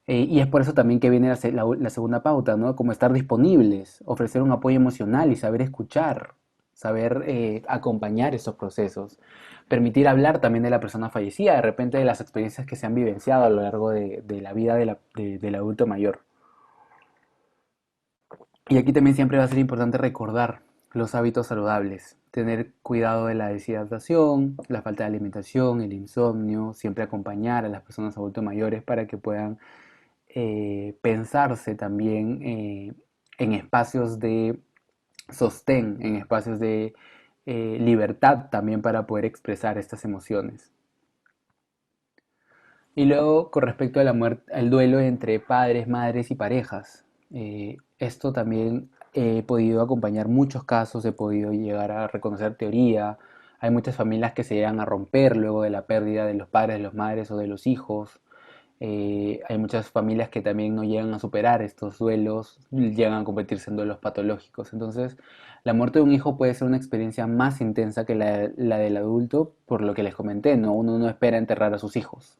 Y es por eso también que viene la segunda pauta, ¿no? Como estar disponibles, ofrecer un apoyo emocional y saber escuchar, saber acompañar esos procesos, permitir hablar también de la persona fallecida, de repente de las experiencias que se han vivenciado a lo largo de la vida del adulto mayor. Y aquí también siempre va a ser importante recordar los hábitos saludables, tener cuidado de la deshidratación, la falta de alimentación, el insomnio, siempre acompañar a las personas adultos mayores para que puedan pensarse también en espacios de sostén, en espacios de libertad también para poder expresar estas emociones. Y luego, con respecto a la muerte, al duelo entre padres, madres y parejas, esto también he podido acompañar muchos casos, he podido llegar a reconocer teoría. Hay muchas familias que se llegan a romper luego de la pérdida de los padres, de los madres o de los hijos. Hay muchas familias que también no llegan a superar estos duelos, llegan a convertirse en duelos patológicos. Entonces, la muerte de un hijo puede ser una experiencia más intensa que la del adulto, por lo que les comenté, ¿no? Uno no espera enterrar a sus hijos.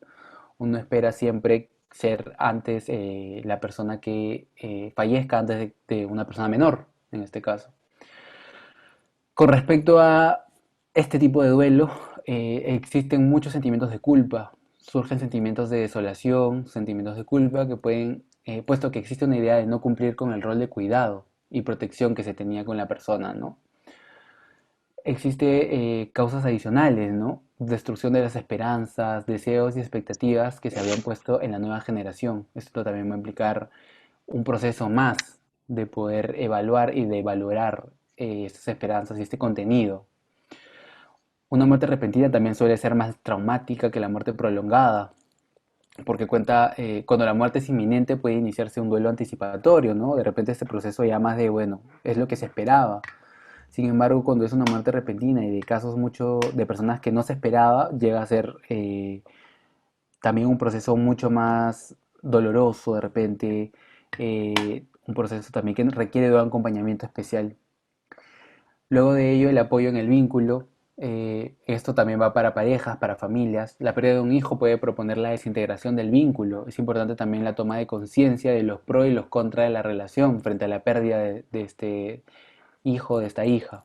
Uno espera siempre ser antes la persona que fallezca antes de una persona menor, en este caso. Con respecto a este tipo de duelo, existen muchos sentimientos de culpa. Surgen sentimientos de desolación, sentimientos de culpa que pueden, puesto que existe una idea de no cumplir con el rol de cuidado y protección que se tenía con la persona, ¿no? Existe causas adicionales, ¿no? Destrucción de las esperanzas, deseos y expectativas que se habían puesto en la nueva generación. Esto también va a implicar un proceso más de poder evaluar y de valorar estas esperanzas y este contenido. Una muerte repentina también suele ser más traumática que la muerte prolongada, porque cuando la muerte es inminente puede iniciarse un duelo anticipatorio, ¿no? De repente este proceso ya más de, bueno, es lo que se esperaba. Sin embargo, cuando es una muerte repentina y de casos mucho de personas que no se esperaba, llega a ser también un proceso mucho más doloroso de repente, un proceso también que requiere de un acompañamiento especial. Luego de ello, el apoyo en el vínculo. Esto también va para parejas, para familias. La pérdida de un hijo puede proponer la desintegración del vínculo. Es importante también la toma de conciencia de los pros y los contras de la relación frente a la pérdida de este hijo, de esta hija.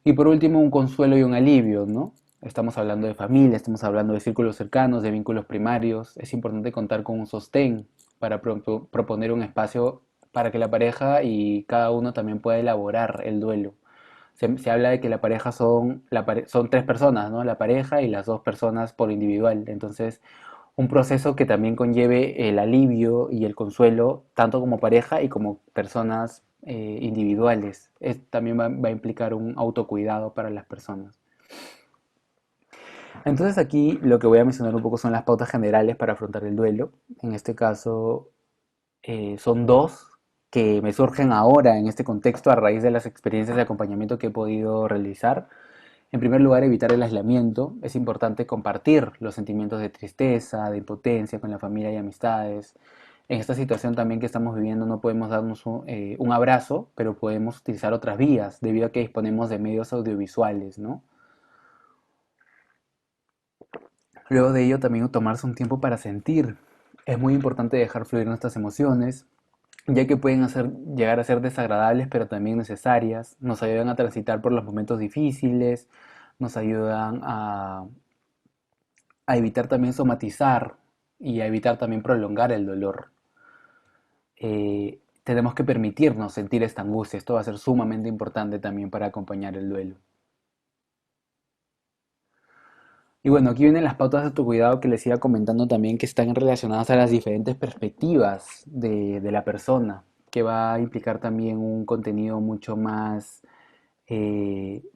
Y por último, un consuelo y un alivio, ¿no? Estamos hablando de familia, estamos hablando de círculos cercanos, de vínculos primarios. Es importante contar con un sostén para proponer un espacio para que la pareja y cada uno también pueda elaborar el duelo. Se habla de que la pareja son tres personas, ¿no? La pareja y las dos personas por individual. Entonces, un proceso que también conlleve el alivio y el consuelo, tanto como pareja y como personas individuales. También va a implicar un autocuidado para las personas. Entonces aquí lo que voy a mencionar un poco son las pautas generales para afrontar el duelo. En este caso son dos que me surgen ahora en este contexto a raíz de las experiencias de acompañamiento que he podido realizar. En primer lugar, evitar el aislamiento. Es importante compartir los sentimientos de tristeza, de impotencia con la familia y amistades. En esta situación también que estamos viviendo no podemos darnos un abrazo, pero podemos utilizar otras vías debido a que disponemos de medios audiovisuales, ¿no? Luego de ello también tomarse un tiempo para sentir. Es muy importante dejar fluir nuestras emociones, ya que pueden llegar a ser desagradables, pero también necesarias. Nos ayudan a transitar por los momentos difíciles, nos ayudan a evitar también somatizar y a evitar también prolongar el dolor. Tenemos que permitirnos sentir esta angustia. Esto va a ser sumamente importante también para acompañar el duelo. Y bueno, aquí vienen las pautas de autocuidado que les iba comentando también que están relacionadas a las diferentes perspectivas de la persona, que va a implicar también un contenido mucho más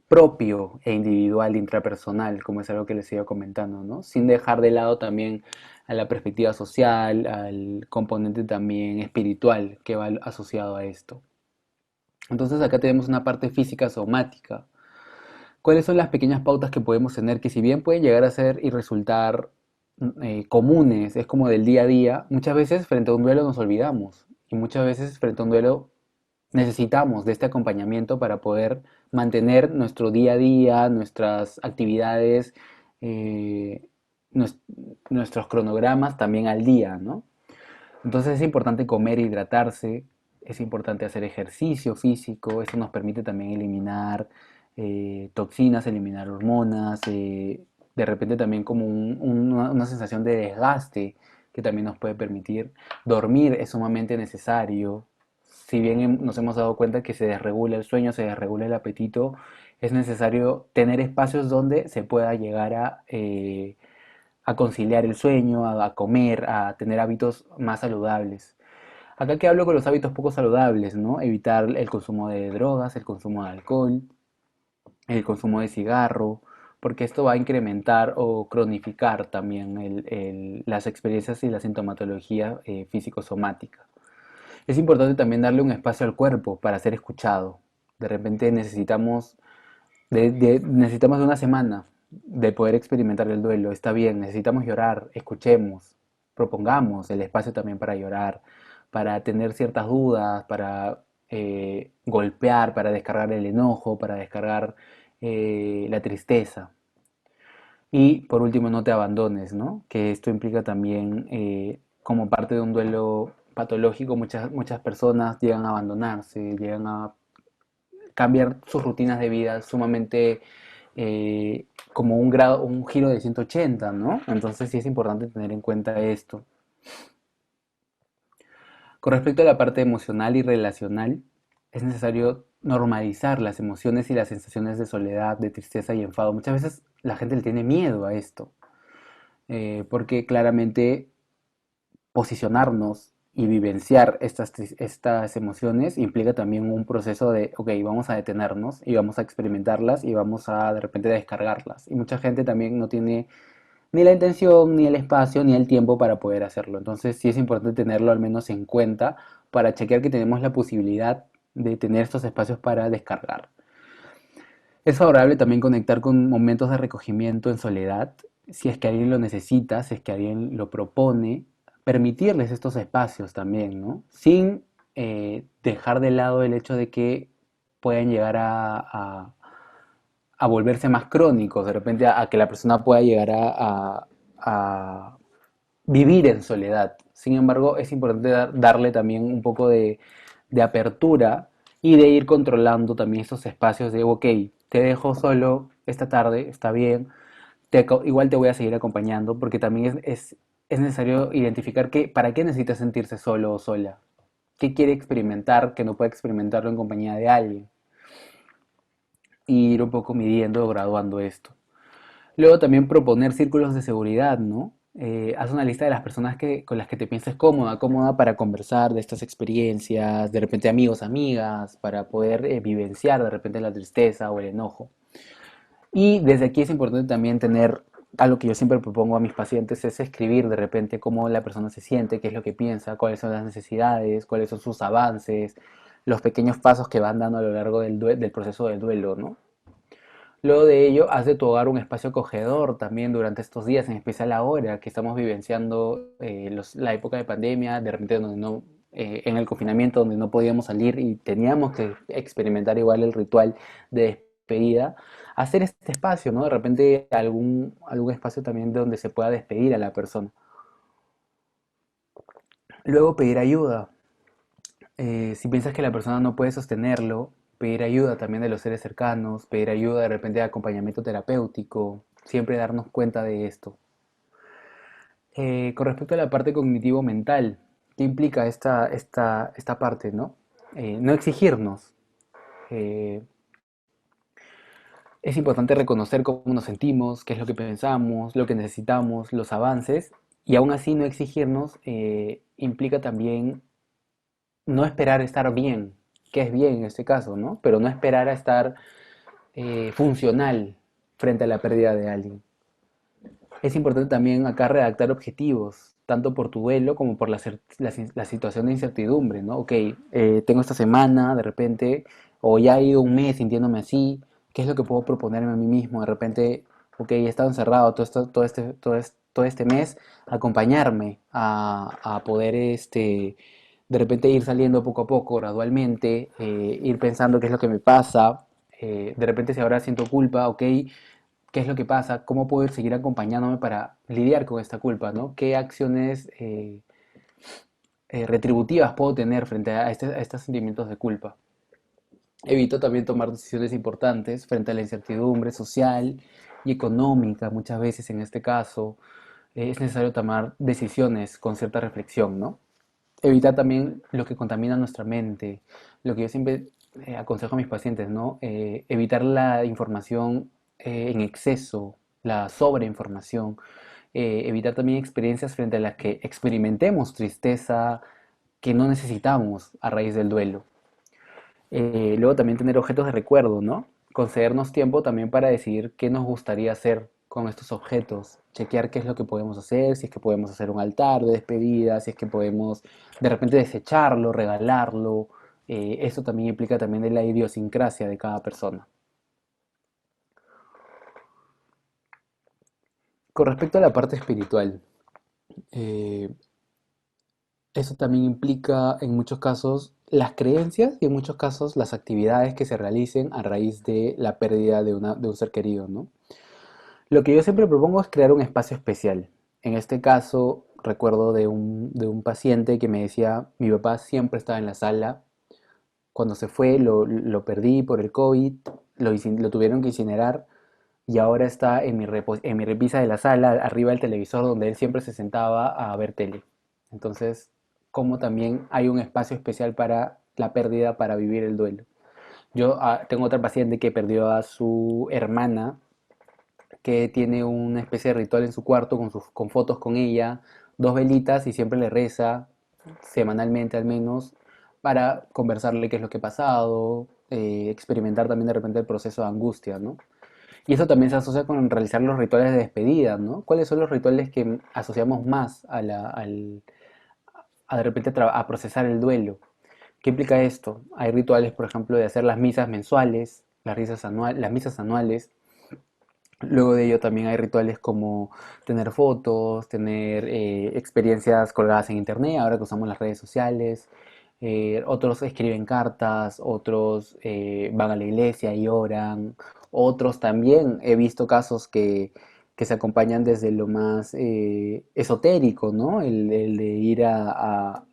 propio e individual, intrapersonal, como es algo que les iba comentando, ¿no? Sin dejar de lado también a la perspectiva social, al componente también espiritual que va asociado a esto. Entonces acá tenemos una parte física somática. ¿Cuáles son las pequeñas pautas que podemos tener que si bien pueden llegar a ser y resultar comunes, es como del día a día, muchas veces frente a un duelo nos olvidamos y muchas veces frente a un duelo necesitamos de este acompañamiento para poder mantener nuestro día a día, nuestras actividades, eh, nues- nuestros cronogramas también al día, ¿no? Entonces es importante comer e hidratarse, es importante hacer ejercicio físico, eso nos permite también eliminar toxinas, eliminar hormonas, de repente también como una sensación de desgaste que también nos puede permitir. Dormir es sumamente necesario. Si bien nos hemos dado cuenta que se desregula el sueño, se desregula el apetito, es necesario tener espacios donde se pueda llegar a conciliar el sueño, a comer, a tener hábitos más saludables. Acá que hablo con los hábitos poco saludables, ¿no? Evitar el consumo de drogas, el consumo de alcohol, el consumo de cigarro, porque esto va a incrementar o cronificar también las experiencias y la sintomatología físico-somática. Es importante también darle un espacio al cuerpo para ser escuchado. De repente necesitamos de una semana de poder experimentar el duelo. Está bien, necesitamos llorar, escuchemos, propongamos el espacio también para llorar, para tener ciertas dudas, para golpear, para descargar el enojo, para descargar la tristeza. Y por último, no te abandones, ¿no? Que esto implica también, como parte de un duelo patológico, muchas personas llegan a abandonarse, llegan a cambiar sus rutinas de vida sumamente como un giro de 180, ¿no? Entonces sí es importante tener en cuenta esto. Con respecto a la parte emocional y relacional, es necesario normalizar las emociones y las sensaciones de soledad, de tristeza y enfado. Muchas veces la gente le tiene miedo a esto, porque claramente posicionarnos y vivenciar estas emociones implica también un proceso de, ok, vamos a detenernos y vamos a experimentarlas y vamos a de repente descargarlas. Y mucha gente también no tiene ni la intención, ni el espacio, ni el tiempo para poder hacerlo. Entonces sí es importante tenerlo al menos en cuenta para chequear que tenemos la posibilidad de tener estos espacios para descargar. Es favorable también conectar con momentos de recogimiento en soledad, si es que alguien lo necesita, si es que alguien lo propone, permitirles estos espacios también, ¿no? Sin dejar de lado el hecho de que pueden llegar a volverse más crónicos, de repente a que la persona pueda llegar a vivir en soledad. Sin embargo, es importante darle también un poco de apertura y de ir controlando también esos espacios de, ok, te dejo solo esta tarde, está bien, igual te voy a seguir acompañando, porque también es necesario identificar para qué necesita sentirse solo o sola, qué quiere experimentar que no puede experimentarlo en compañía de alguien, y ir un poco midiendo o graduando esto. Luego también proponer círculos de seguridad, ¿no? Haz una lista de las personas con las que te pienses cómoda para conversar de estas experiencias, de repente amigos, amigas, para poder vivenciar de repente la tristeza o el enojo. Y desde aquí es importante también tener algo que yo siempre propongo a mis pacientes, es escribir de repente cómo la persona se siente, qué es lo que piensa, cuáles son las necesidades, cuáles son sus avances, los pequeños pasos que van dando a lo largo del proceso del duelo, ¿no? Luego de ello, haz de tu hogar un espacio acogedor también durante estos días, en especial ahora que estamos vivenciando la época de pandemia, de repente donde no, en el confinamiento donde no podíamos salir y teníamos que experimentar igual el ritual de despedida, hacer este espacio, ¿no? De repente algún espacio también donde se pueda despedir a la persona. Luego pedir ayuda. Si piensas que la persona no puede sostenerlo, pedir ayuda también de los seres cercanos, pedir ayuda de repente de acompañamiento terapéutico, siempre darnos cuenta de esto. Con respecto a la parte cognitivo-mental, ¿qué implica esta parte, no? No exigirnos. Eh, es importante reconocer cómo nos sentimos, qué es lo que pensamos, lo que necesitamos, los avances, y aún así no exigirnos implica también no esperar estar bien, que es bien en este caso, ¿no? Pero no esperar a estar funcional frente a la pérdida de alguien. Es importante también acá redactar objetivos, tanto por tu duelo como por la situación de incertidumbre, ¿no? Ok, tengo esta semana de repente, o ya he ido un mes sintiéndome así, ¿qué es lo que puedo proponerme a mí mismo? De repente, ok, he estado encerrado todo este mes, acompañarme a poder de repente ir saliendo poco a poco, gradualmente, ir pensando qué es lo que me pasa, de repente si ahora siento culpa, ok, qué es lo que pasa, cómo puedo seguir acompañándome para lidiar con esta culpa, ¿no? ¿Qué acciones retributivas puedo tener frente a estos sentimientos de culpa? Evito también tomar decisiones importantes frente a la incertidumbre social y económica, muchas veces en este caso. Es necesario tomar decisiones con cierta reflexión, ¿no? Evitar también lo que contamina nuestra mente, lo que yo siempre aconsejo a mis pacientes, ¿no? Evitar la información en exceso, la sobreinformación, evitar también experiencias frente a las que experimentemos tristeza que no necesitamos a raíz del duelo. Luego también tener objetos de recuerdo, ¿no? Concedernos tiempo también para decidir qué nos gustaría hacer con estos objetos, chequear qué es lo que podemos hacer, si es que podemos hacer un altar de despedida, si es que podemos de repente desecharlo, regalarlo. Eso también implica también de la idiosincrasia de cada persona. Con respecto a la parte espiritual, eh, eso también implica en muchos casos las creencias y en muchos casos las actividades que se realicen a raíz de la pérdida de un ser querido, ¿no? Lo que yo siempre propongo es crear un espacio especial. En este caso, recuerdo de un paciente que me decía, mi papá siempre estaba en la sala, cuando se fue lo perdí por el COVID, lo tuvieron que incinerar y ahora está en mi repisa de la sala, arriba del televisor donde él siempre se sentaba a ver tele. Entonces, como también hay un espacio especial para la pérdida, para vivir el duelo. Yo tengo otra paciente que perdió a su hermana, que tiene una especie de ritual en su cuarto con fotos con ella, dos velitas y siempre le reza, semanalmente al menos, para conversarle qué es lo que ha pasado, experimentar también de repente el proceso de angustia, ¿no? Y eso también se asocia con realizar los rituales de despedida, ¿no? ¿Cuáles son los rituales que asociamos más a de repente a procesar el duelo? ¿Qué implica esto? Hay rituales, por ejemplo, de hacer las misas mensuales, las misas anuales. Luego de ello también hay rituales como tener fotos, tener experiencias colgadas en internet, ahora que usamos las redes sociales. Otros escriben cartas, otros van a la iglesia y oran. Otros también he visto casos que se acompañan desde lo más esotérico, ¿no? El de ir a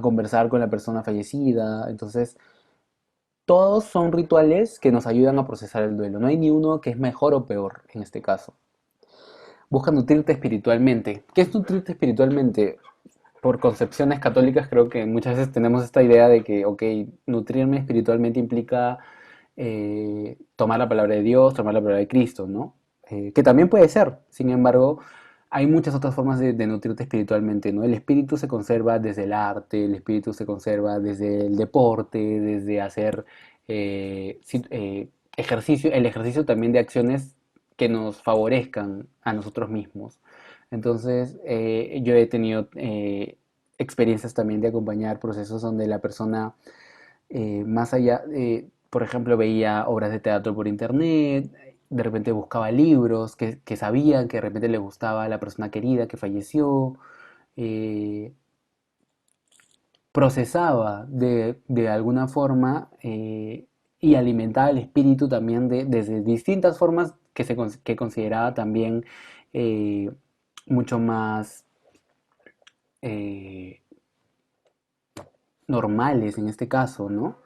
conversar con la persona fallecida. Entonces, todos son rituales que nos ayudan a procesar el duelo. No hay ni uno que es mejor o peor en este caso. Busca nutrirte espiritualmente. ¿Qué es nutrirte espiritualmente? Por concepciones católicas creo que muchas veces tenemos esta idea de que, ok, nutrirme espiritualmente implica tomar la palabra de Dios, tomar la palabra de Cristo, ¿no? Que también puede ser. Sin embargo, hay muchas otras formas de nutrirte espiritualmente, ¿no? El espíritu se conserva desde el arte, el espíritu se conserva desde el deporte, desde hacer ejercicio, el ejercicio también de acciones que nos favorezcan a nosotros mismos. Entonces, yo he tenido experiencias también de acompañar procesos donde la persona, más allá, por ejemplo, veía obras de teatro por internet, de repente buscaba libros que sabían que de repente le gustaba a la persona querida que falleció, eh, procesaba de alguna forma y alimentaba el espíritu también desde distintas formas que consideraba también eh, mucho más eh, normales en este caso, ¿no?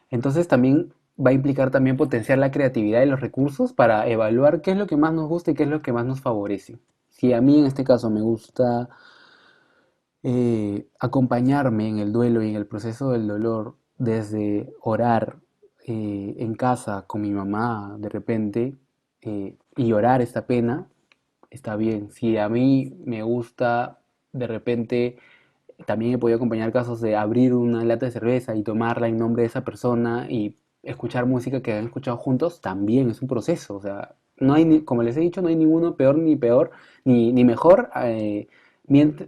Entonces también va a implicar también potenciar la creatividad y los recursos para evaluar qué es lo que más nos gusta y qué es lo que más nos favorece. Si a mí en este caso me gusta acompañarme en el duelo y en el proceso del dolor desde orar en casa con mi mamá de repente y llorar esta pena, está bien. Si a mí me gusta de repente también he podido acompañar casos de abrir una lata de cerveza y tomarla en nombre de esa persona y escuchar música que han escuchado juntos, también es un proceso. O sea, no hay, como les he dicho, no hay ninguno peor, ni mejor,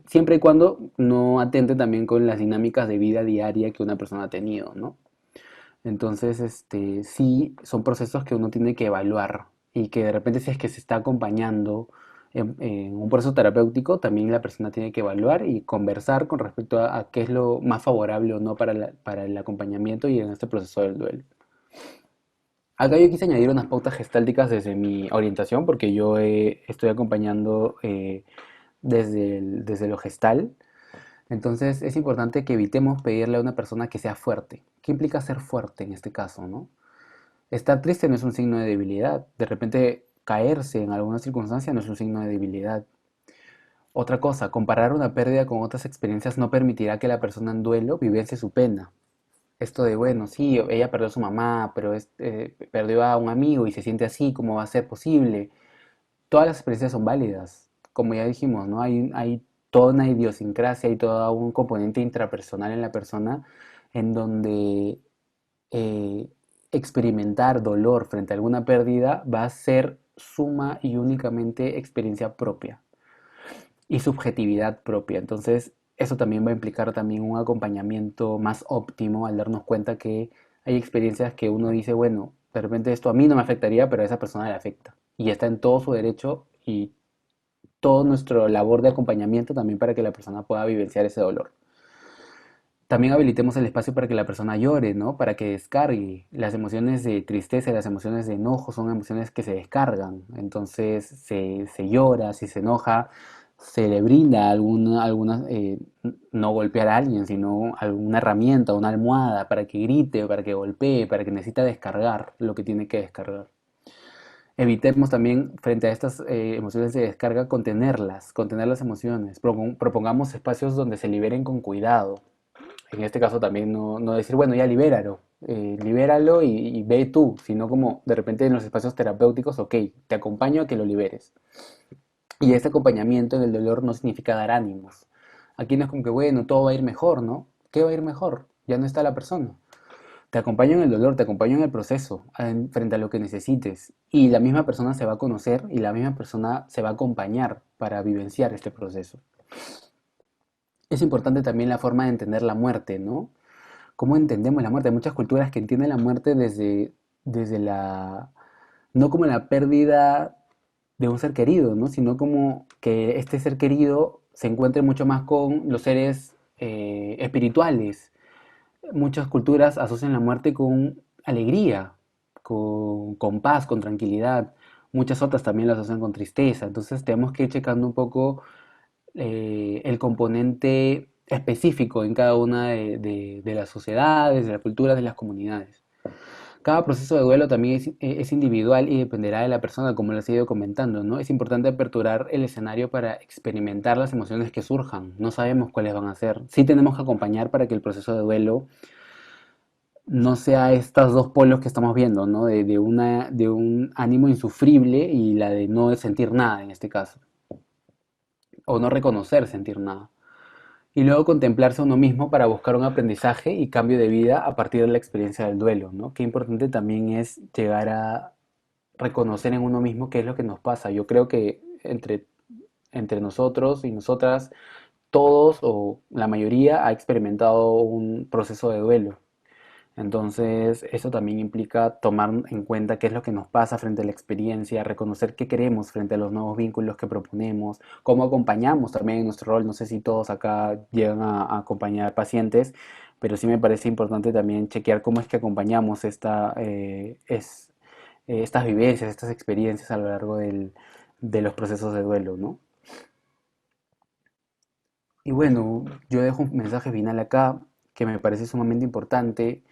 siempre y cuando no atente también con las dinámicas de vida diaria que una persona ha tenido, ¿no? Entonces, sí, son procesos que uno tiene que evaluar y que de repente si es que se está acompañando en un proceso terapéutico, también la persona tiene que evaluar y conversar con respecto a qué es lo más favorable o no para el acompañamiento y en este proceso del duelo. Acá yo quise añadir unas pautas gestálticas desde mi orientación, porque yo estoy acompañando desde lo gestal. Entonces es importante que evitemos pedirle a una persona que sea fuerte. ¿Qué implica ser fuerte en este caso, no? Estar triste no es un signo de debilidad. De repente caerse en alguna circunstancia no es un signo de debilidad. Otra cosa, comparar una pérdida con otras experiencias no permitirá que la persona en duelo vivencie su pena. Esto de, bueno, sí, ella perdió a su mamá, pero perdió a un amigo y se siente así, ¿cómo va a ser posible? Todas las experiencias son válidas. Como ya dijimos, ¿no? Hay toda una idiosincrasia y todo un componente intrapersonal en la persona en donde eh, experimentar dolor frente a alguna pérdida va a ser suma y únicamente experiencia propia y subjetividad propia. Entonces, eso también va a implicar también un acompañamiento más óptimo al darnos cuenta que hay experiencias que uno dice, bueno, de repente esto a mí no me afectaría, pero a esa persona le afecta. Y está en todo su derecho y todo nuestro labor de acompañamiento también para que la persona pueda vivenciar ese dolor. También habilitemos el espacio para que la persona llore, ¿no? Para que descargue. Las emociones de tristeza y las emociones de enojo son emociones que se descargan. Entonces se llora, si se enoja, se le brinda no golpear a alguien, sino alguna herramienta, una almohada para que grite, para que golpee, para que necesita descargar lo que tiene que descargar. Evitemos también, frente a estas emociones de descarga, contener las emociones. Propongamos espacios donde se liberen con cuidado. En este caso también no decir, bueno, ya libéralo y ve tú, sino como de repente en los espacios terapéuticos, ok, te acompaño a que lo liberes. Y este acompañamiento en el dolor no significa dar ánimos. Aquí no es como que, bueno, todo va a ir mejor, ¿no? ¿Qué va a ir mejor? Ya no está la persona. Te acompaño en el dolor, te acompaño en el proceso, frente a lo que necesites. Y la misma persona se va a conocer y la misma persona se va a acompañar para vivenciar este proceso. Es importante también la forma de entender la muerte, ¿no? cómo entendemos la muerte. Hay muchas culturas que entienden la muerte desde la, no como la pérdida de un ser querido, ¿no? Sino como que este ser querido se encuentre mucho más con los seres espirituales. Muchas culturas asocian la muerte con alegría, con paz, con tranquilidad. Muchas otras también la asocian con tristeza. Entonces tenemos que ir checando un poco el componente específico en cada una de las sociedades, de las culturas, de las comunidades. Cada proceso de duelo también es individual y dependerá de la persona, como les he ido comentando, ¿no? Es importante aperturar el escenario para experimentar las emociones que surjan. No sabemos cuáles van a ser. Sí tenemos que acompañar para que el proceso de duelo no sea estos dos polos que estamos viendo, ¿no? De un ánimo insufrible y la de no sentir nada en este caso, o no reconocer sentir nada. Y luego contemplarse a uno mismo para buscar un aprendizaje y cambio de vida a partir de la experiencia del duelo, ¿no? Qué importante también es llegar a reconocer en uno mismo qué es lo que nos pasa. Yo creo que entre nosotros y nosotras, todos o la mayoría ha experimentado un proceso de duelo. Entonces, eso también implica tomar en cuenta qué es lo que nos pasa frente a la experiencia, reconocer qué queremos frente a los nuevos vínculos que proponemos, cómo acompañamos también en nuestro rol. No sé si todos acá llegan a acompañar pacientes, pero sí me parece importante también chequear cómo es que acompañamos estas vivencias, estas experiencias a lo largo de los procesos de duelo, ¿no? Y bueno, yo dejo un mensaje final acá que me parece sumamente importante,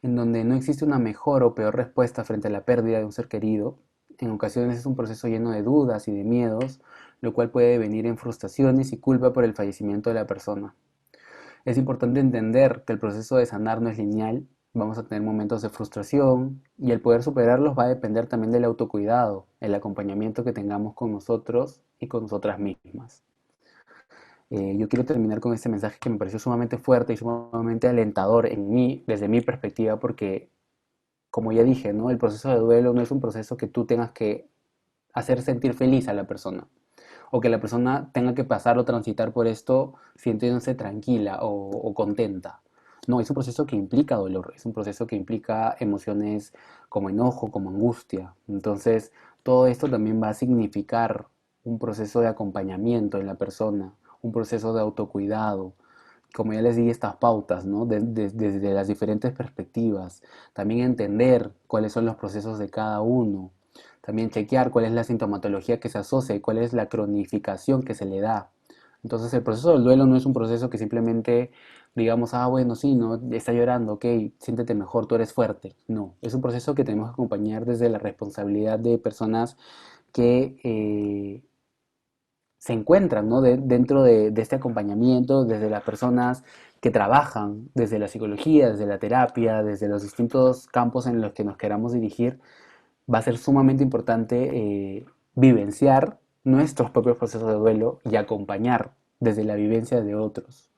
en donde no existe una mejor o peor respuesta frente a la pérdida de un ser querido. En ocasiones es un proceso lleno de dudas y de miedos, lo cual puede venir en frustraciones y culpa por el fallecimiento de la persona. Es importante entender que el proceso de sanar no es lineal, vamos a tener momentos de frustración y el poder superarlos va a depender también del autocuidado, el acompañamiento que tengamos con nosotros y con nosotras mismas. Yo quiero terminar con este mensaje que me pareció sumamente fuerte y sumamente alentador en mí, desde mi perspectiva, porque, como ya dije, ¿no? El proceso de duelo no es un proceso que tú tengas que hacer sentir feliz a la persona, o que la persona tenga que pasar o transitar por esto sintiéndose tranquila o contenta. No, es un proceso que implica dolor, es un proceso que implica emociones como enojo, como angustia. Entonces, todo esto también va a significar un proceso de acompañamiento en la persona, un proceso de autocuidado, como ya les di estas pautas, ¿no? Desde las diferentes perspectivas, también entender cuáles son los procesos de cada uno, también chequear cuál es la sintomatología que se asocia y cuál es la cronificación que se le da. Entonces el proceso del duelo no es un proceso que simplemente digamos, ah, bueno, sí, no, está llorando, ok, siéntete mejor, tú eres fuerte. No, es un proceso que tenemos que acompañar desde la responsabilidad de personas que se encuentran, ¿no? Dentro de este acompañamiento, desde las personas que trabajan, desde la psicología, desde la terapia, desde los distintos campos en los que nos queramos dirigir, va a ser sumamente importante vivenciar nuestros propios procesos de duelo y acompañar desde la vivencia de otros.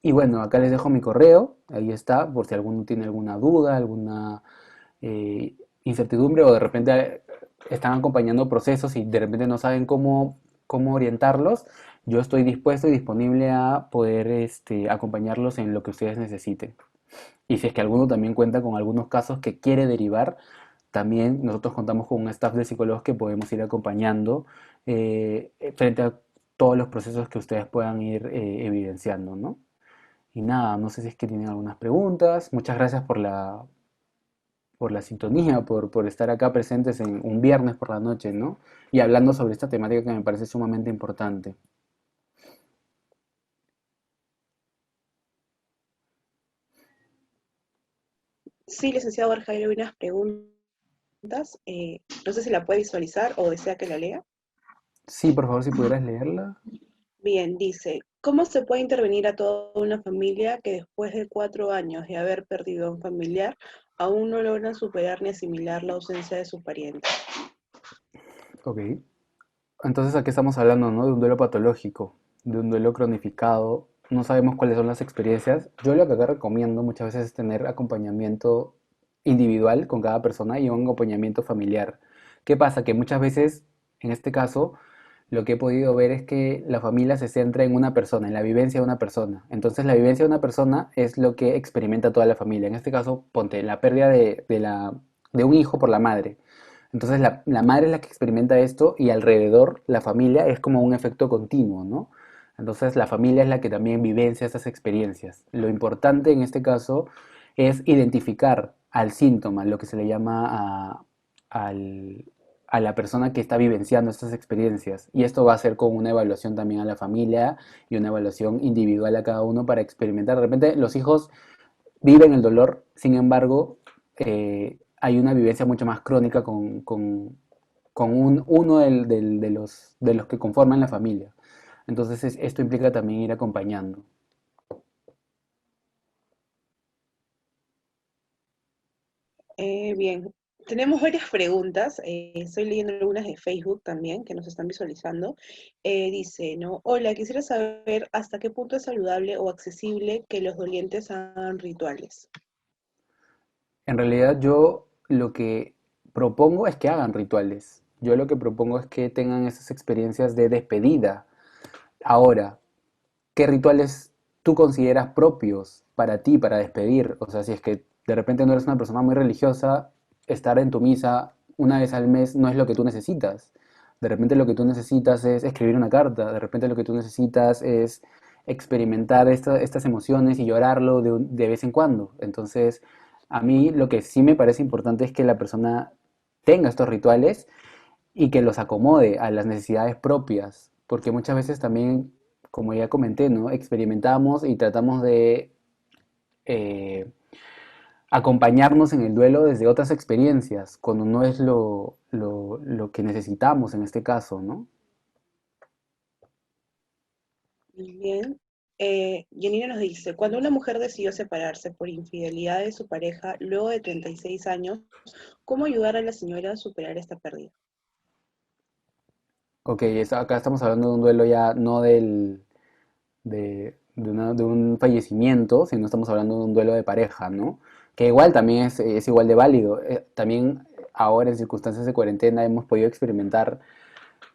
Y bueno, acá les dejo mi correo, ahí está, por si alguno tiene alguna duda, alguna incertidumbre o de repente están acompañando procesos y de repente no saben cómo orientarlos. Yo estoy dispuesto y disponible a poder acompañarlos en lo que ustedes necesiten. Y si es que alguno también cuenta con algunos casos que quiere derivar, también nosotros contamos con un staff de psicólogos que podemos ir acompañando frente a todos los procesos que ustedes puedan ir evidenciando, ¿no? Y nada, no sé si es que tienen algunas preguntas. Muchas gracias por la sintonía, por estar acá presentes en un viernes por la noche, ¿no? Y hablando sobre esta temática que me parece sumamente importante. Sí, licenciado Borja, hay algunas preguntas. No sé si la puede visualizar o desea que la lea. Sí, por favor, si pudieras leerla. Bien, dice, ¿cómo se puede intervenir a toda una familia que después de 4 años de haber perdido a un familiar, aún no logran superar ni asimilar la ausencia de su pariente? Ok. Entonces aquí estamos hablando, ¿no? De un duelo patológico, de un duelo cronificado. No sabemos cuáles son las experiencias. Yo lo que acá recomiendo muchas veces es tener acompañamiento individual con cada persona y un acompañamiento familiar. ¿Qué pasa? Que muchas veces, en este caso, lo que he podido ver es que la familia se centra en una persona, en la vivencia de una persona. Entonces la vivencia de una persona es lo que experimenta toda la familia. En este caso, ponte la pérdida de un hijo por la madre. Entonces la madre es la que experimenta esto y alrededor la familia es como un efecto continuo, ¿no? Entonces la familia es la que también vivencia esas experiencias. Lo importante en este caso es identificar al síntoma, lo que se le llama al, a la persona que está vivenciando estas experiencias. Y esto va a ser con una evaluación también a la familia y una evaluación individual a cada uno para experimentar. De repente los hijos viven el dolor, sin embargo, hay una vivencia mucho más crónica con uno de los que conforman la familia. Entonces esto implica también ir acompañando. Bien, tenemos varias preguntas. Estoy leyendo algunas de Facebook también que nos están visualizando. Dice, ¿no? Hola, quisiera saber hasta qué punto es saludable o accesible que los dolientes hagan rituales. En realidad yo lo que propongo es que hagan rituales. Yo lo que propongo es que tengan esas experiencias de despedida. Ahora, ¿qué rituales tú consideras propios para ti, para despedir? O sea, si es que de repente no eres una persona muy religiosa, estar en tu misa una vez al mes no es lo que tú necesitas. De repente lo que tú necesitas es escribir una carta, de repente lo que tú necesitas es experimentar estas emociones y llorarlo de vez en cuando. Entonces, a mí lo que sí me parece importante es que la persona tenga estos rituales y que los acomode a las necesidades propias, porque muchas veces también, como ya comenté, ¿no? Experimentamos y tratamos de eh, acompañarnos en el duelo desde otras experiencias, cuando no es lo que necesitamos en este caso, ¿no? Bien. Yanina nos dice, cuando una mujer decidió separarse por infidelidad de su pareja luego de 36 años, ¿cómo ayudar a la señora a superar esta pérdida? Ok, acá estamos hablando de un duelo ya no de un fallecimiento, sino estamos hablando de un duelo de pareja, ¿no? Que igual también es igual de válido. También ahora en circunstancias de cuarentena hemos podido experimentar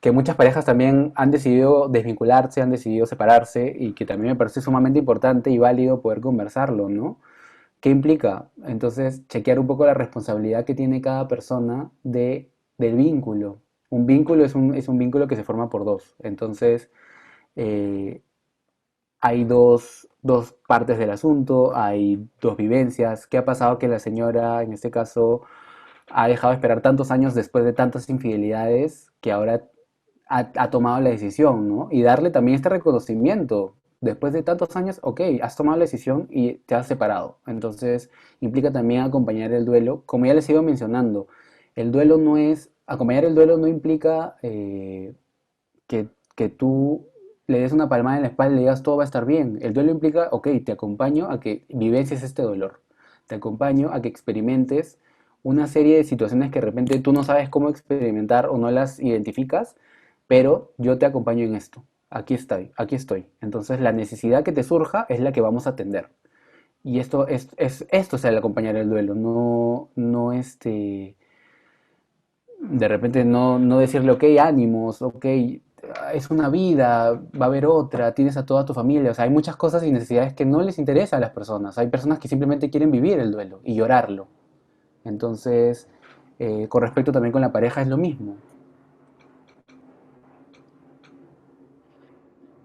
que muchas parejas también han decidido desvincularse, han decidido separarse y que también me parece sumamente importante y válido poder conversarlo, ¿no? ¿Qué implica? Entonces, chequear un poco la responsabilidad que tiene cada persona del vínculo. Un vínculo es un vínculo que se forma por dos. Entonces, eh, hay dos partes del asunto, hay dos vivencias. ¿Qué ha pasado que la señora, en este caso, ha dejado de esperar tantos años después de tantas infidelidades que ahora ha tomado la decisión, ¿no? Y darle también este reconocimiento. Después de tantos años, ok, has tomado la decisión y te has separado. Entonces, implica también acompañar el duelo. Como ya les iba mencionando, el duelo no es, acompañar el duelo no implica que tú le des una palmada en la espalda y le digas todo va a estar bien. El duelo implica, ok, te acompaño a que vivencies este dolor. Te acompaño a que experimentes una serie de situaciones que de repente tú no sabes cómo experimentar o no las identificas, pero yo te acompaño en esto. Aquí estoy, aquí estoy. Entonces la necesidad que te surja es la que vamos a atender. Y esto es el acompañar el duelo, no de repente no decirle, ok, ánimos, ok, es una vida, va a haber otra, tienes a toda tu familia, o sea, hay muchas cosas y necesidades que no les interesa a las personas. Hay personas que simplemente quieren vivir el duelo y llorarlo. Entonces, con respecto también con la pareja es lo mismo.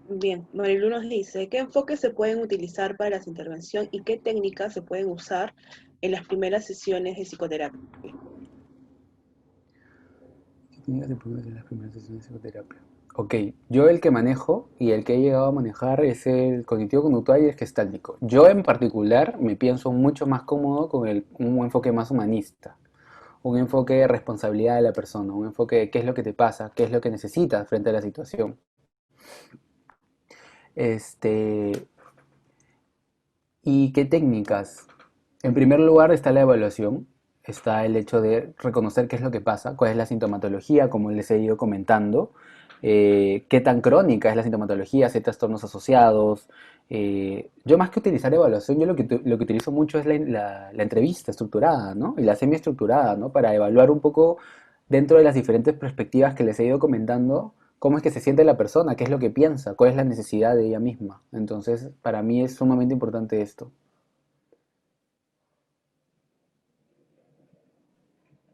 Bien, Marilu nos dice, ¿qué enfoques se pueden utilizar para la intervención y qué técnicas se pueden usar en las primeras sesiones de psicoterapia? ¿Qué técnicas se pueden hacer en las primeras sesiones de psicoterapia? Ok, yo el que manejo y el que he llegado a manejar es el cognitivo-conductual y el gestáltico. Yo en particular me pienso mucho más cómodo con un enfoque más humanista, un enfoque de responsabilidad de la persona, un enfoque de qué es lo que te pasa, qué es lo que necesitas frente a la situación. Este, ¿Y qué técnicas? En primer lugar está la evaluación, está el hecho de reconocer qué es lo que pasa, cuál es la sintomatología, como les he ido comentando, qué tan crónica es la sintomatología, si hay trastornos asociados. Yo más que utilizar evaluación, yo lo que utilizo mucho es la entrevista estructurada, ¿no? Y la semiestructurada, ¿no? Para evaluar un poco dentro de las diferentes perspectivas que les he ido comentando, cómo es que se siente la persona, qué es lo que piensa, cuál es la necesidad de ella misma. Entonces, para mí es sumamente importante esto.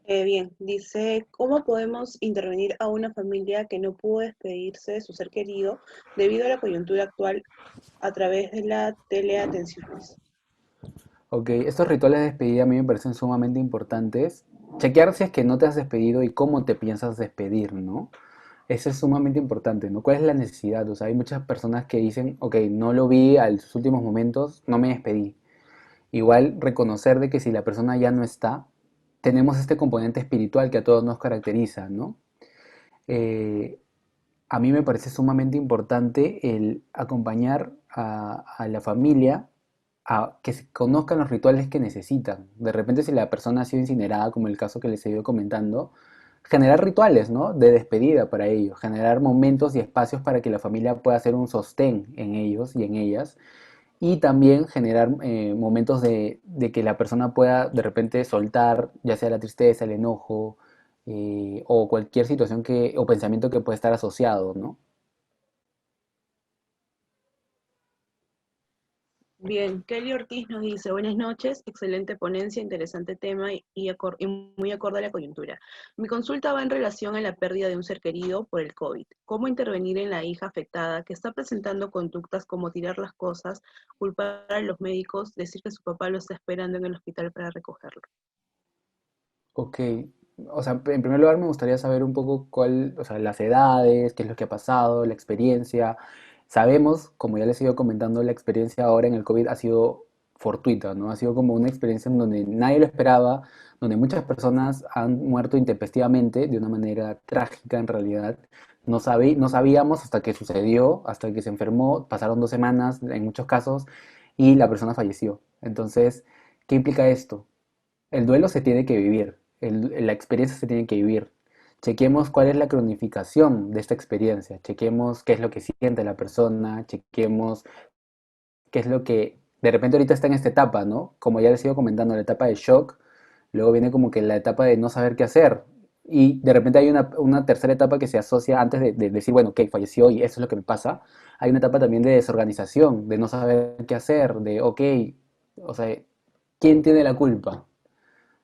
Bien, dice, ¿cómo podemos intervenir a una familia que no pudo despedirse de su ser querido debido a la coyuntura actual a través de la teleatenciones? Ok, estos rituales de despedida a mí me parecen sumamente importantes. Chequear si es que no te has despedido y cómo te piensas despedir, ¿no? Eso es sumamente importante, ¿no? ¿Cuál es la necesidad? O sea, hay muchas personas que dicen, ok, no lo vi a sus últimos momentos, no me despedí. Igual reconocer de que si la persona ya no está, tenemos este componente espiritual que a todos nos caracteriza, ¿no? Eh, a mí me parece sumamente importante el acompañar a la familia a que se conozcan los rituales que necesitan. De repente, si la persona ha sido incinerada, como el caso que les he ido comentando, generar rituales, ¿no? De despedida para ellos, generar momentos y espacios para que la familia pueda hacer un sostén en ellos y en ellas, y también generar momentos de que la persona pueda de repente soltar, ya sea la tristeza, el enojo, o cualquier situación que, o pensamiento que pueda estar asociado, ¿no? Bien, Kelly Ortiz nos dice, buenas noches, excelente ponencia, interesante tema y muy acorde a la coyuntura. Mi consulta va en relación a la pérdida de un ser querido por el COVID. ¿Cómo intervenir en la hija afectada que está presentando conductas como tirar las cosas, culpar a los médicos, decir que su papá lo está esperando en el hospital para recogerlo? Ok, o sea, en primer lugar me gustaría saber un poco cuál, o sea, las edades, qué es lo que ha pasado, la experiencia. Sabemos, como ya les he ido comentando, la experiencia ahora en el COVID ha sido fortuita, ¿no? Ha sido como una experiencia en donde nadie lo esperaba, donde muchas personas han muerto intempestivamente, de una manera trágica en realidad. No sabíamos hasta que sucedió, hasta que se enfermó, pasaron 2 semanas en muchos casos y la persona falleció. Entonces, ¿qué implica esto? El duelo se tiene que vivir, la experiencia se tiene que vivir. Chequemos cuál es la cronificación de esta experiencia, chequemos qué es lo que siente la persona, chequemos qué es lo que de repente ahorita está en esta etapa, ¿no? Como ya les iba comentando, la etapa de shock, luego viene como que la etapa de no saber qué hacer. Y de repente hay una tercera etapa que se asocia antes de decir, bueno, ok, falleció y eso es lo que me pasa. Hay una etapa también de desorganización, de no saber qué hacer, de, ok, o sea, ¿quién tiene la culpa?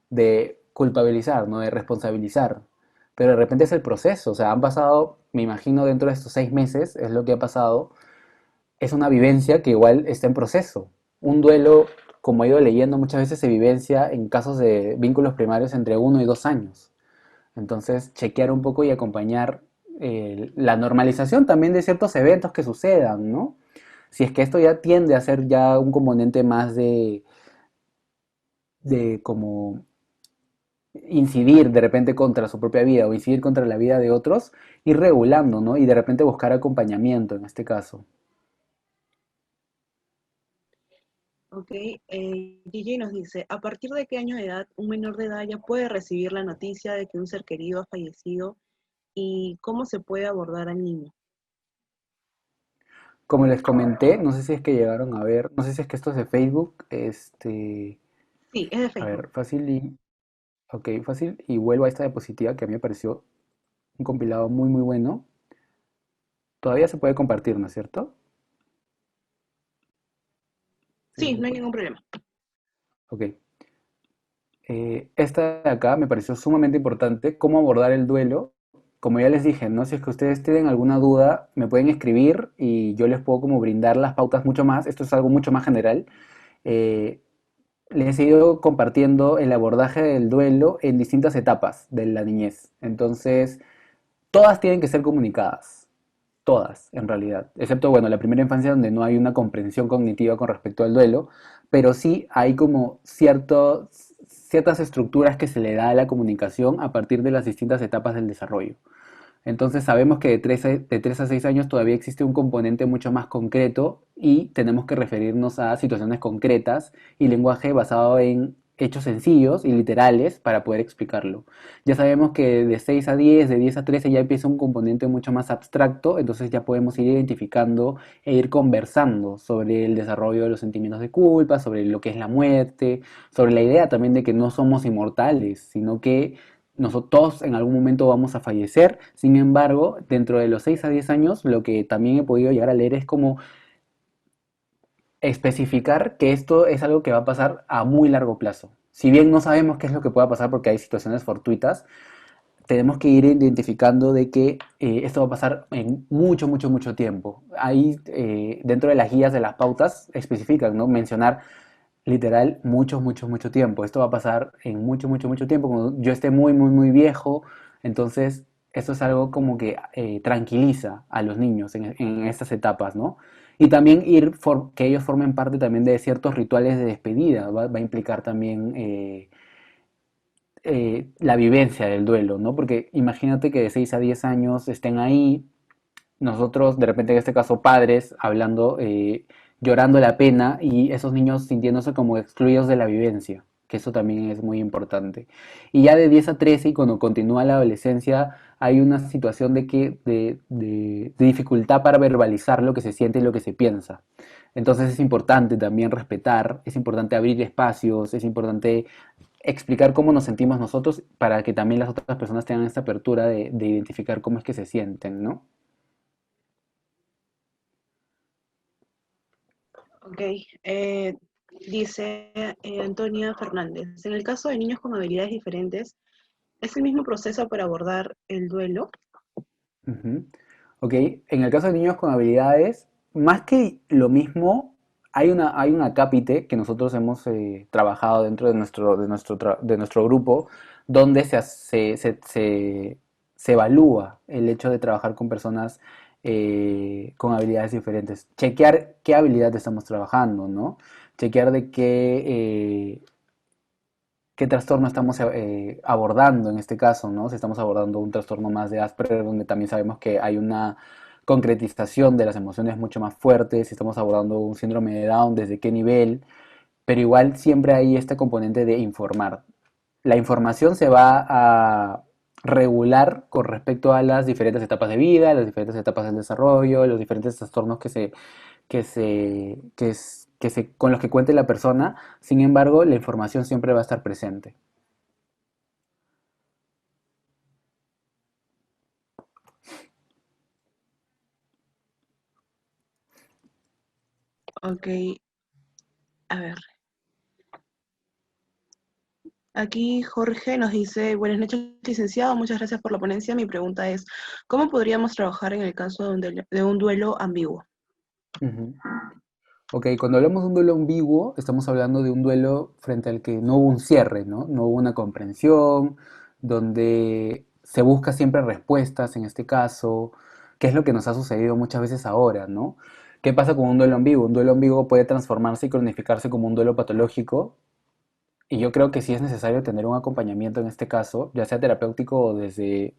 De culpabilizar, ¿no? De responsabilizar. Pero de repente es el proceso, o sea, han pasado, me imagino dentro de estos 6 meses, es lo que ha pasado, es una vivencia que igual está en proceso. Un duelo, como he ido leyendo, muchas veces se vivencia en casos de vínculos primarios entre 1 y 2 años. Entonces, chequear un poco y acompañar la normalización también de ciertos eventos que sucedan, ¿no? Si es que esto ya tiende a ser ya un componente más de como incidir de repente contra su propia vida o incidir contra la vida de otros, ir regulando, ¿no? Y de repente buscar acompañamiento en este caso. Ok, Gigi nos dice, ¿a partir de qué año de edad un menor de edad ya puede recibir la noticia de que un ser querido ha fallecido y cómo se puede abordar al niño? Como les comenté, no sé si es que llegaron a ver, no sé si es que esto es de Facebook, Sí, es de a Facebook. ver, ok, fácil, y vuelvo a esta diapositiva que a mí me pareció un compilado muy, muy bueno. Todavía se puede compartir, ¿no es cierto? Sí, Sí, se no hay puede. ningún problema. Ok. Esta de acá me pareció sumamente importante, cómo abordar el duelo. Como ya les dije, ¿no? Si es que ustedes tienen alguna duda, me pueden escribir y yo les puedo como brindar las pautas mucho más. Esto es algo mucho más general. Eh, Les he ido compartiendo el abordaje del duelo en distintas etapas de la niñez. Entonces, todas tienen que ser comunicadas. Todas, en realidad. Excepto, bueno, la primera infancia donde no hay una comprensión cognitiva con respecto al duelo, pero sí hay como ciertas estructuras que se le da a la comunicación a partir de las distintas etapas del desarrollo. Entonces sabemos que de 3 a 6 años todavía existe un componente mucho más concreto y tenemos que referirnos a situaciones concretas y lenguaje basado en hechos sencillos y literales para poder explicarlo. Ya sabemos que de 6 a 10, de 10 a 13 ya empieza un componente mucho más abstracto, entonces ya podemos ir identificando e ir conversando sobre el desarrollo de los sentimientos de culpa, sobre lo que es la muerte, sobre la idea también de que no somos inmortales, sino que nosotros todos en algún momento vamos a fallecer. Sin embargo, dentro de los 6 a 10 años, lo que también he podido llegar a leer es como especificar que esto es algo que va a pasar a muy largo plazo. Si bien no sabemos qué es lo que pueda pasar porque hay situaciones fortuitas, tenemos que ir identificando de que esto va a pasar en mucho, mucho, mucho tiempo. Ahí, dentro de las guías de las pautas, especifican, ¿no? Mencionar literal mucho, mucho, mucho tiempo. Esto va a pasar en mucho, mucho, mucho tiempo. Cuando yo esté muy, muy, muy viejo, entonces esto es algo como que tranquiliza a los niños en estas etapas, ¿no? Y también que ellos formen parte también de ciertos rituales de despedida. Va a implicar también la vivencia del duelo, ¿no? Porque imagínate que de 6 a 10 años estén ahí, nosotros, de repente en este caso padres, hablando, llorando la pena y esos niños sintiéndose como excluidos de la vivencia, que eso también es muy importante. Y ya de 10 a 13 y cuando continúa la adolescencia hay una situación de dificultad para verbalizar lo que se siente y lo que se piensa. Entonces es importante también respetar, es importante abrir espacios, es importante explicar cómo nos sentimos nosotros para que también las otras personas tengan esta apertura de identificar cómo es que se sienten, ¿no? Ok, eh, dice Antonia Fernández, en el caso de niños con habilidades diferentes, ¿es el mismo proceso para abordar el duelo? Ujú. Ok, en el caso de niños con habilidades, más que lo mismo, hay un acápite que nosotros hemos trabajado dentro de nuestro grupo, donde se evalúa el hecho de trabajar con personas con habilidades diferentes. Chequear qué habilidad estamos trabajando, ¿no? Chequear de qué trastorno estamos abordando en este caso, ¿no? Si estamos abordando un trastorno más de Asperger, donde también sabemos que hay una concretización de las emociones mucho más fuertes, si estamos abordando un síndrome de Down, desde qué nivel, pero igual siempre hay este componente de informar. La información se va a regular con respecto a las diferentes etapas de vida, las diferentes etapas del desarrollo, los diferentes trastornos con los que cuente la persona. Sin embargo, la información siempre va a estar presente. Ok, a ver. Aquí Jorge nos dice, buenas noches, licenciado, muchas gracias por la ponencia. Mi pregunta es, ¿cómo podríamos trabajar en el caso de un duelo ambiguo? Ujú. Ok, cuando hablamos de un duelo ambiguo, estamos hablando de un duelo frente al que no hubo un cierre, ¿no? No hubo una comprensión, donde se busca siempre respuestas en este caso, que es lo que nos ha sucedido muchas veces ahora, ¿no? ¿Qué pasa con un duelo ambiguo? Un duelo ambiguo puede transformarse y cronificarse como un duelo patológico, y yo creo que sí es necesario tener un acompañamiento en este caso, ya sea terapéutico o desde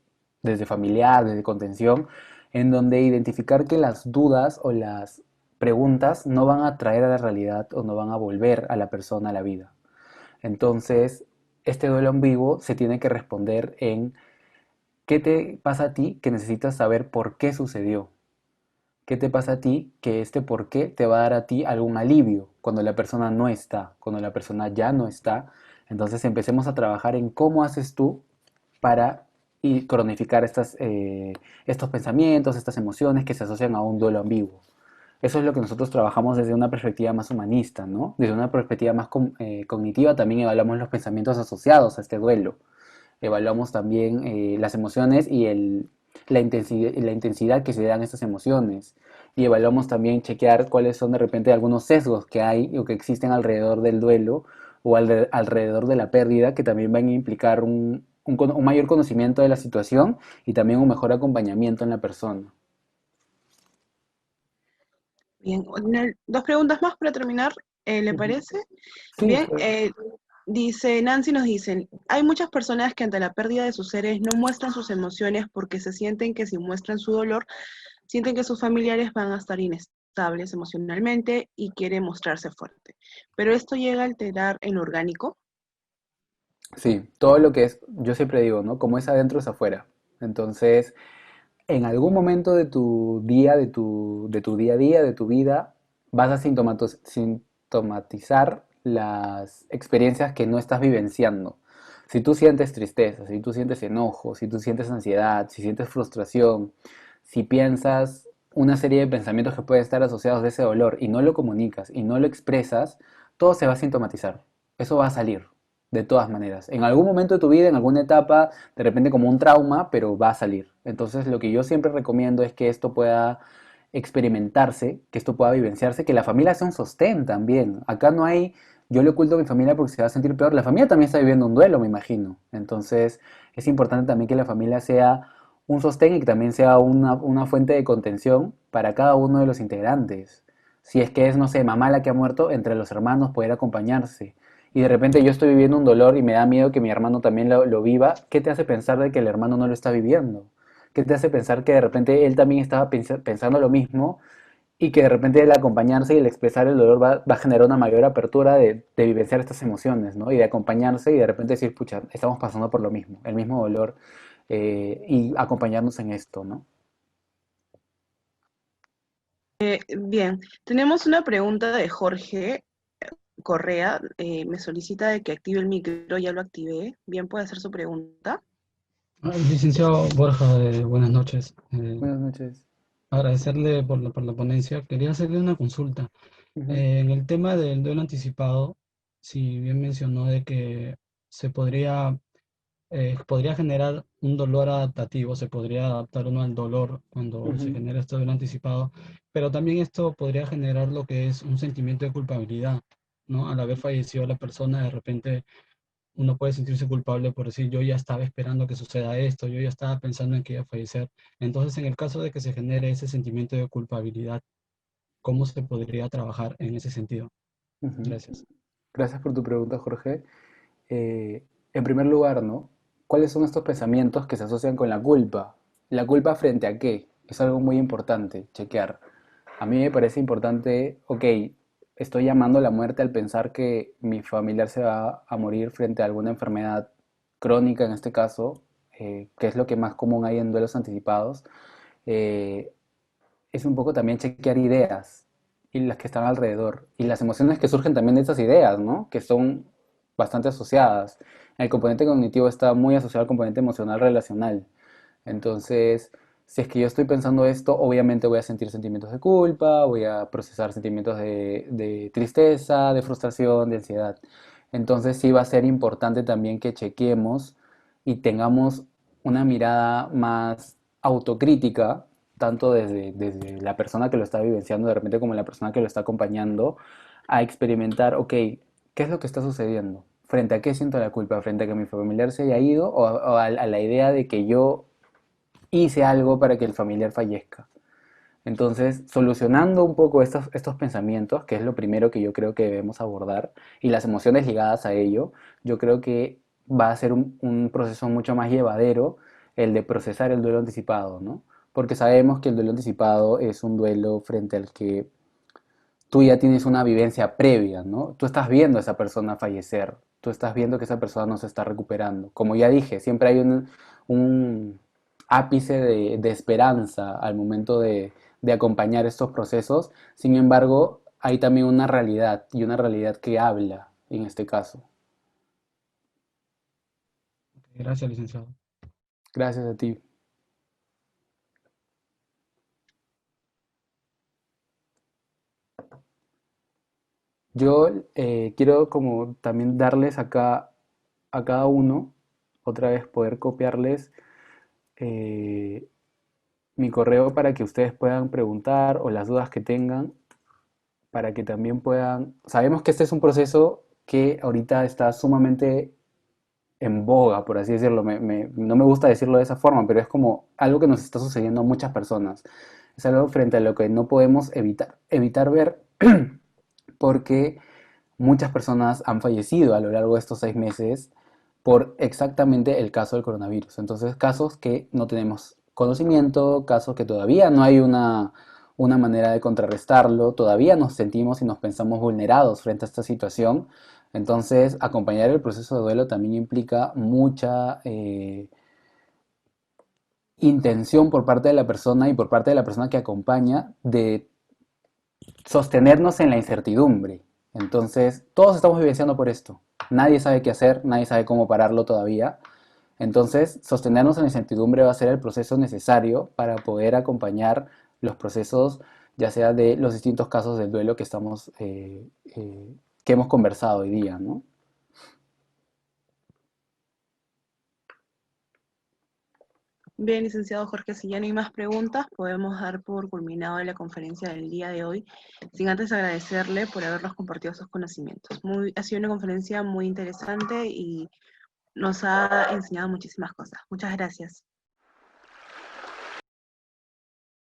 familiar, desde contención, en donde identificar que las dudas o las preguntas no van a traer a la realidad o no van a volver a la persona a la vida. Entonces, este duelo ambiguo se tiene que responder en qué te pasa a ti que necesitas saber por qué sucedió. ¿Qué te pasa a ti que este por qué te va a dar a ti algún alivio cuando la persona no está, cuando la persona ya no está? Entonces empecemos a trabajar en cómo haces tú para y cronificar estos pensamientos, estas emociones que se asocian a un duelo ambiguo. Eso es lo que nosotros trabajamos desde una perspectiva más humanista, ¿no? Desde una perspectiva más cognitiva también evaluamos los pensamientos asociados a este duelo. Evaluamos también las emociones y la intensidad que se dan estas emociones. Y evaluamos también chequear cuáles son de repente algunos sesgos que hay o que existen alrededor del duelo o alrededor de la pérdida que también van a implicar un mayor conocimiento de la situación y también un mejor acompañamiento en la persona. Bien, dos preguntas más para terminar, ¿le Ujú. parece? Sí, Bien, dice Nancy, nos dicen, hay muchas personas que ante la pérdida de sus seres no muestran sus emociones porque se sienten que si muestran su dolor, sienten que sus familiares van a estar inestables emocionalmente y quieren mostrarse fuerte. Pero esto llega a alterar en lo orgánico. sí, todo lo que es, yo siempre digo, ¿no? Como es adentro es afuera. Entonces, en algún momento de tu día, de tu día a día, de tu vida, vas a sintomatizar las experiencias que no estás vivenciando. Si tú sientes tristeza, si tú sientes enojo, si tú sientes ansiedad, si sientes frustración, si piensas una serie de pensamientos que pueden estar asociados de ese dolor y no lo comunicas y no lo expresas, todo se va a sintomatizar. Eso va a salir, de todas maneras. En algún momento de tu vida, en alguna etapa, de repente como un trauma, pero va a salir. Entonces lo que yo siempre recomiendo es que esto pueda experimentarse, que esto pueda vivenciarse, que la familia sea un sostén también. Acá no hay, yo le oculto a mi familia porque se va a sentir peor. La familia también está viviendo un duelo, me imagino. Entonces es importante también que la familia sea un sostén y que también sea una fuente de contención para cada uno de los integrantes. Si es que es, no sé, mamá la que ha muerto, entre los hermanos poder acompañarse. Y de repente yo estoy viviendo un dolor y me da miedo que mi hermano también lo viva, ¿qué te hace pensar de que el hermano no lo está viviendo? ¿Qué te hace pensar que de repente él también estaba pensando lo mismo y que de repente el acompañarse y el expresar el dolor va a generar una mayor apertura de vivenciar estas emociones, ¿no? Y de acompañarse y de repente decir, pucha, estamos pasando por lo mismo, el mismo dolor, y acompañarnos en esto, ¿no? Bien, tenemos una pregunta de Jorge Correa. Me solicita de que active el micro, ya lo activé. Bien, puede hacer su pregunta. Licenciado Borja, buenas noches. Buenas noches. Agradecerle por la ponencia. Quería hacerle una consulta. Ujú, En el tema del duelo anticipado, si bien mencionó de que se podría generar un dolor adaptativo, se podría adaptar uno al dolor cuando se ujú, genera este duelo anticipado, pero también esto podría generar lo que es un sentimiento de culpabilidad, ¿no? Al haber fallecido la persona, de repente uno puede sentirse culpable por decir, yo ya estaba esperando que suceda esto, yo ya estaba pensando en que iba a fallecer. Entonces, en el caso de que se genere ese sentimiento de culpabilidad, ¿cómo se podría trabajar en ese sentido? ujú. Gracias. Gracias por tu pregunta, Jorge. En primer lugar, ¿no? ¿Cuáles son estos pensamientos que se asocian con la culpa? ¿La culpa frente a qué? Es algo muy importante, chequear. A mí me parece importante, ok, estoy llamando a la muerte al pensar que mi familiar se va a morir frente a alguna enfermedad crónica, en este caso, que es lo que más común hay en duelos anticipados. Eh, es un poco también chequear ideas y las que están alrededor y las emociones que surgen también de esas ideas, ¿no? Que son bastante asociadas. El componente cognitivo está muy asociado al componente emocional relacional. Entonces, si es que yo estoy pensando esto, obviamente voy a sentir sentimientos de culpa, voy a procesar sentimientos de tristeza, de frustración, de ansiedad. Entonces, sí va a ser importante también que chequemos y tengamos una mirada más autocrítica, tanto desde la persona que lo está vivenciando de repente como la persona que lo está acompañando, a experimentar, ok, ¿qué es lo que está sucediendo? ¿Frente a qué siento la culpa? ¿Frente a que mi familiar se haya ido o a la idea de que yo hice algo para que el familiar fallezca? Entonces, solucionando un poco estos pensamientos, que es lo primero que yo creo que debemos abordar, y las emociones ligadas a ello, yo creo que va a ser un proceso mucho más llevadero el de procesar el duelo anticipado, ¿no? Porque sabemos que el duelo anticipado es un duelo frente al que tú ya tienes una vivencia previa, ¿no? Tú estás viendo a esa persona fallecer, tú estás viendo que esa persona no se está recuperando. Como ya dije, siempre hay un ápice de esperanza al momento de acompañar estos procesos. Sin embargo, hay también una realidad y una realidad que habla en este caso. Gracias, licenciado. Gracias a ti. Yo quiero como también darles acá a cada uno, otra vez poder copiarles eh, mi correo para que ustedes puedan preguntar o las dudas que tengan, para que también puedan... Sabemos que este es un proceso que ahorita está sumamente en boga, por así decirlo. No me gusta decirlo de esa forma, pero es como algo que nos está sucediendo a muchas personas. Es algo frente a lo que no podemos evitar ver porque muchas personas han fallecido a lo largo de estos 6 meses por exactamente el caso del coronavirus. Entonces, casos que no tenemos conocimiento, casos que todavía no hay una manera de contrarrestarlo, todavía nos sentimos y nos pensamos vulnerados frente a esta situación. Entonces, acompañar el proceso de duelo también implica mucha intención por parte de la persona y por parte de la persona que acompaña de sostenernos en la incertidumbre. Entonces, todos estamos vivenciando por esto. Nadie sabe qué hacer, nadie sabe cómo pararlo todavía. Entonces, sostenernos en la incertidumbre va a ser el proceso necesario para poder acompañar los procesos, ya sea de los distintos casos del duelo que que hemos conversado hoy día, ¿no? Bien, licenciado Jorge, si ya no hay más preguntas, podemos dar por culminado la conferencia del día de hoy, sin antes agradecerle por habernos compartido sus conocimientos. Ha sido una conferencia muy interesante y nos ha enseñado muchísimas cosas. Muchas gracias.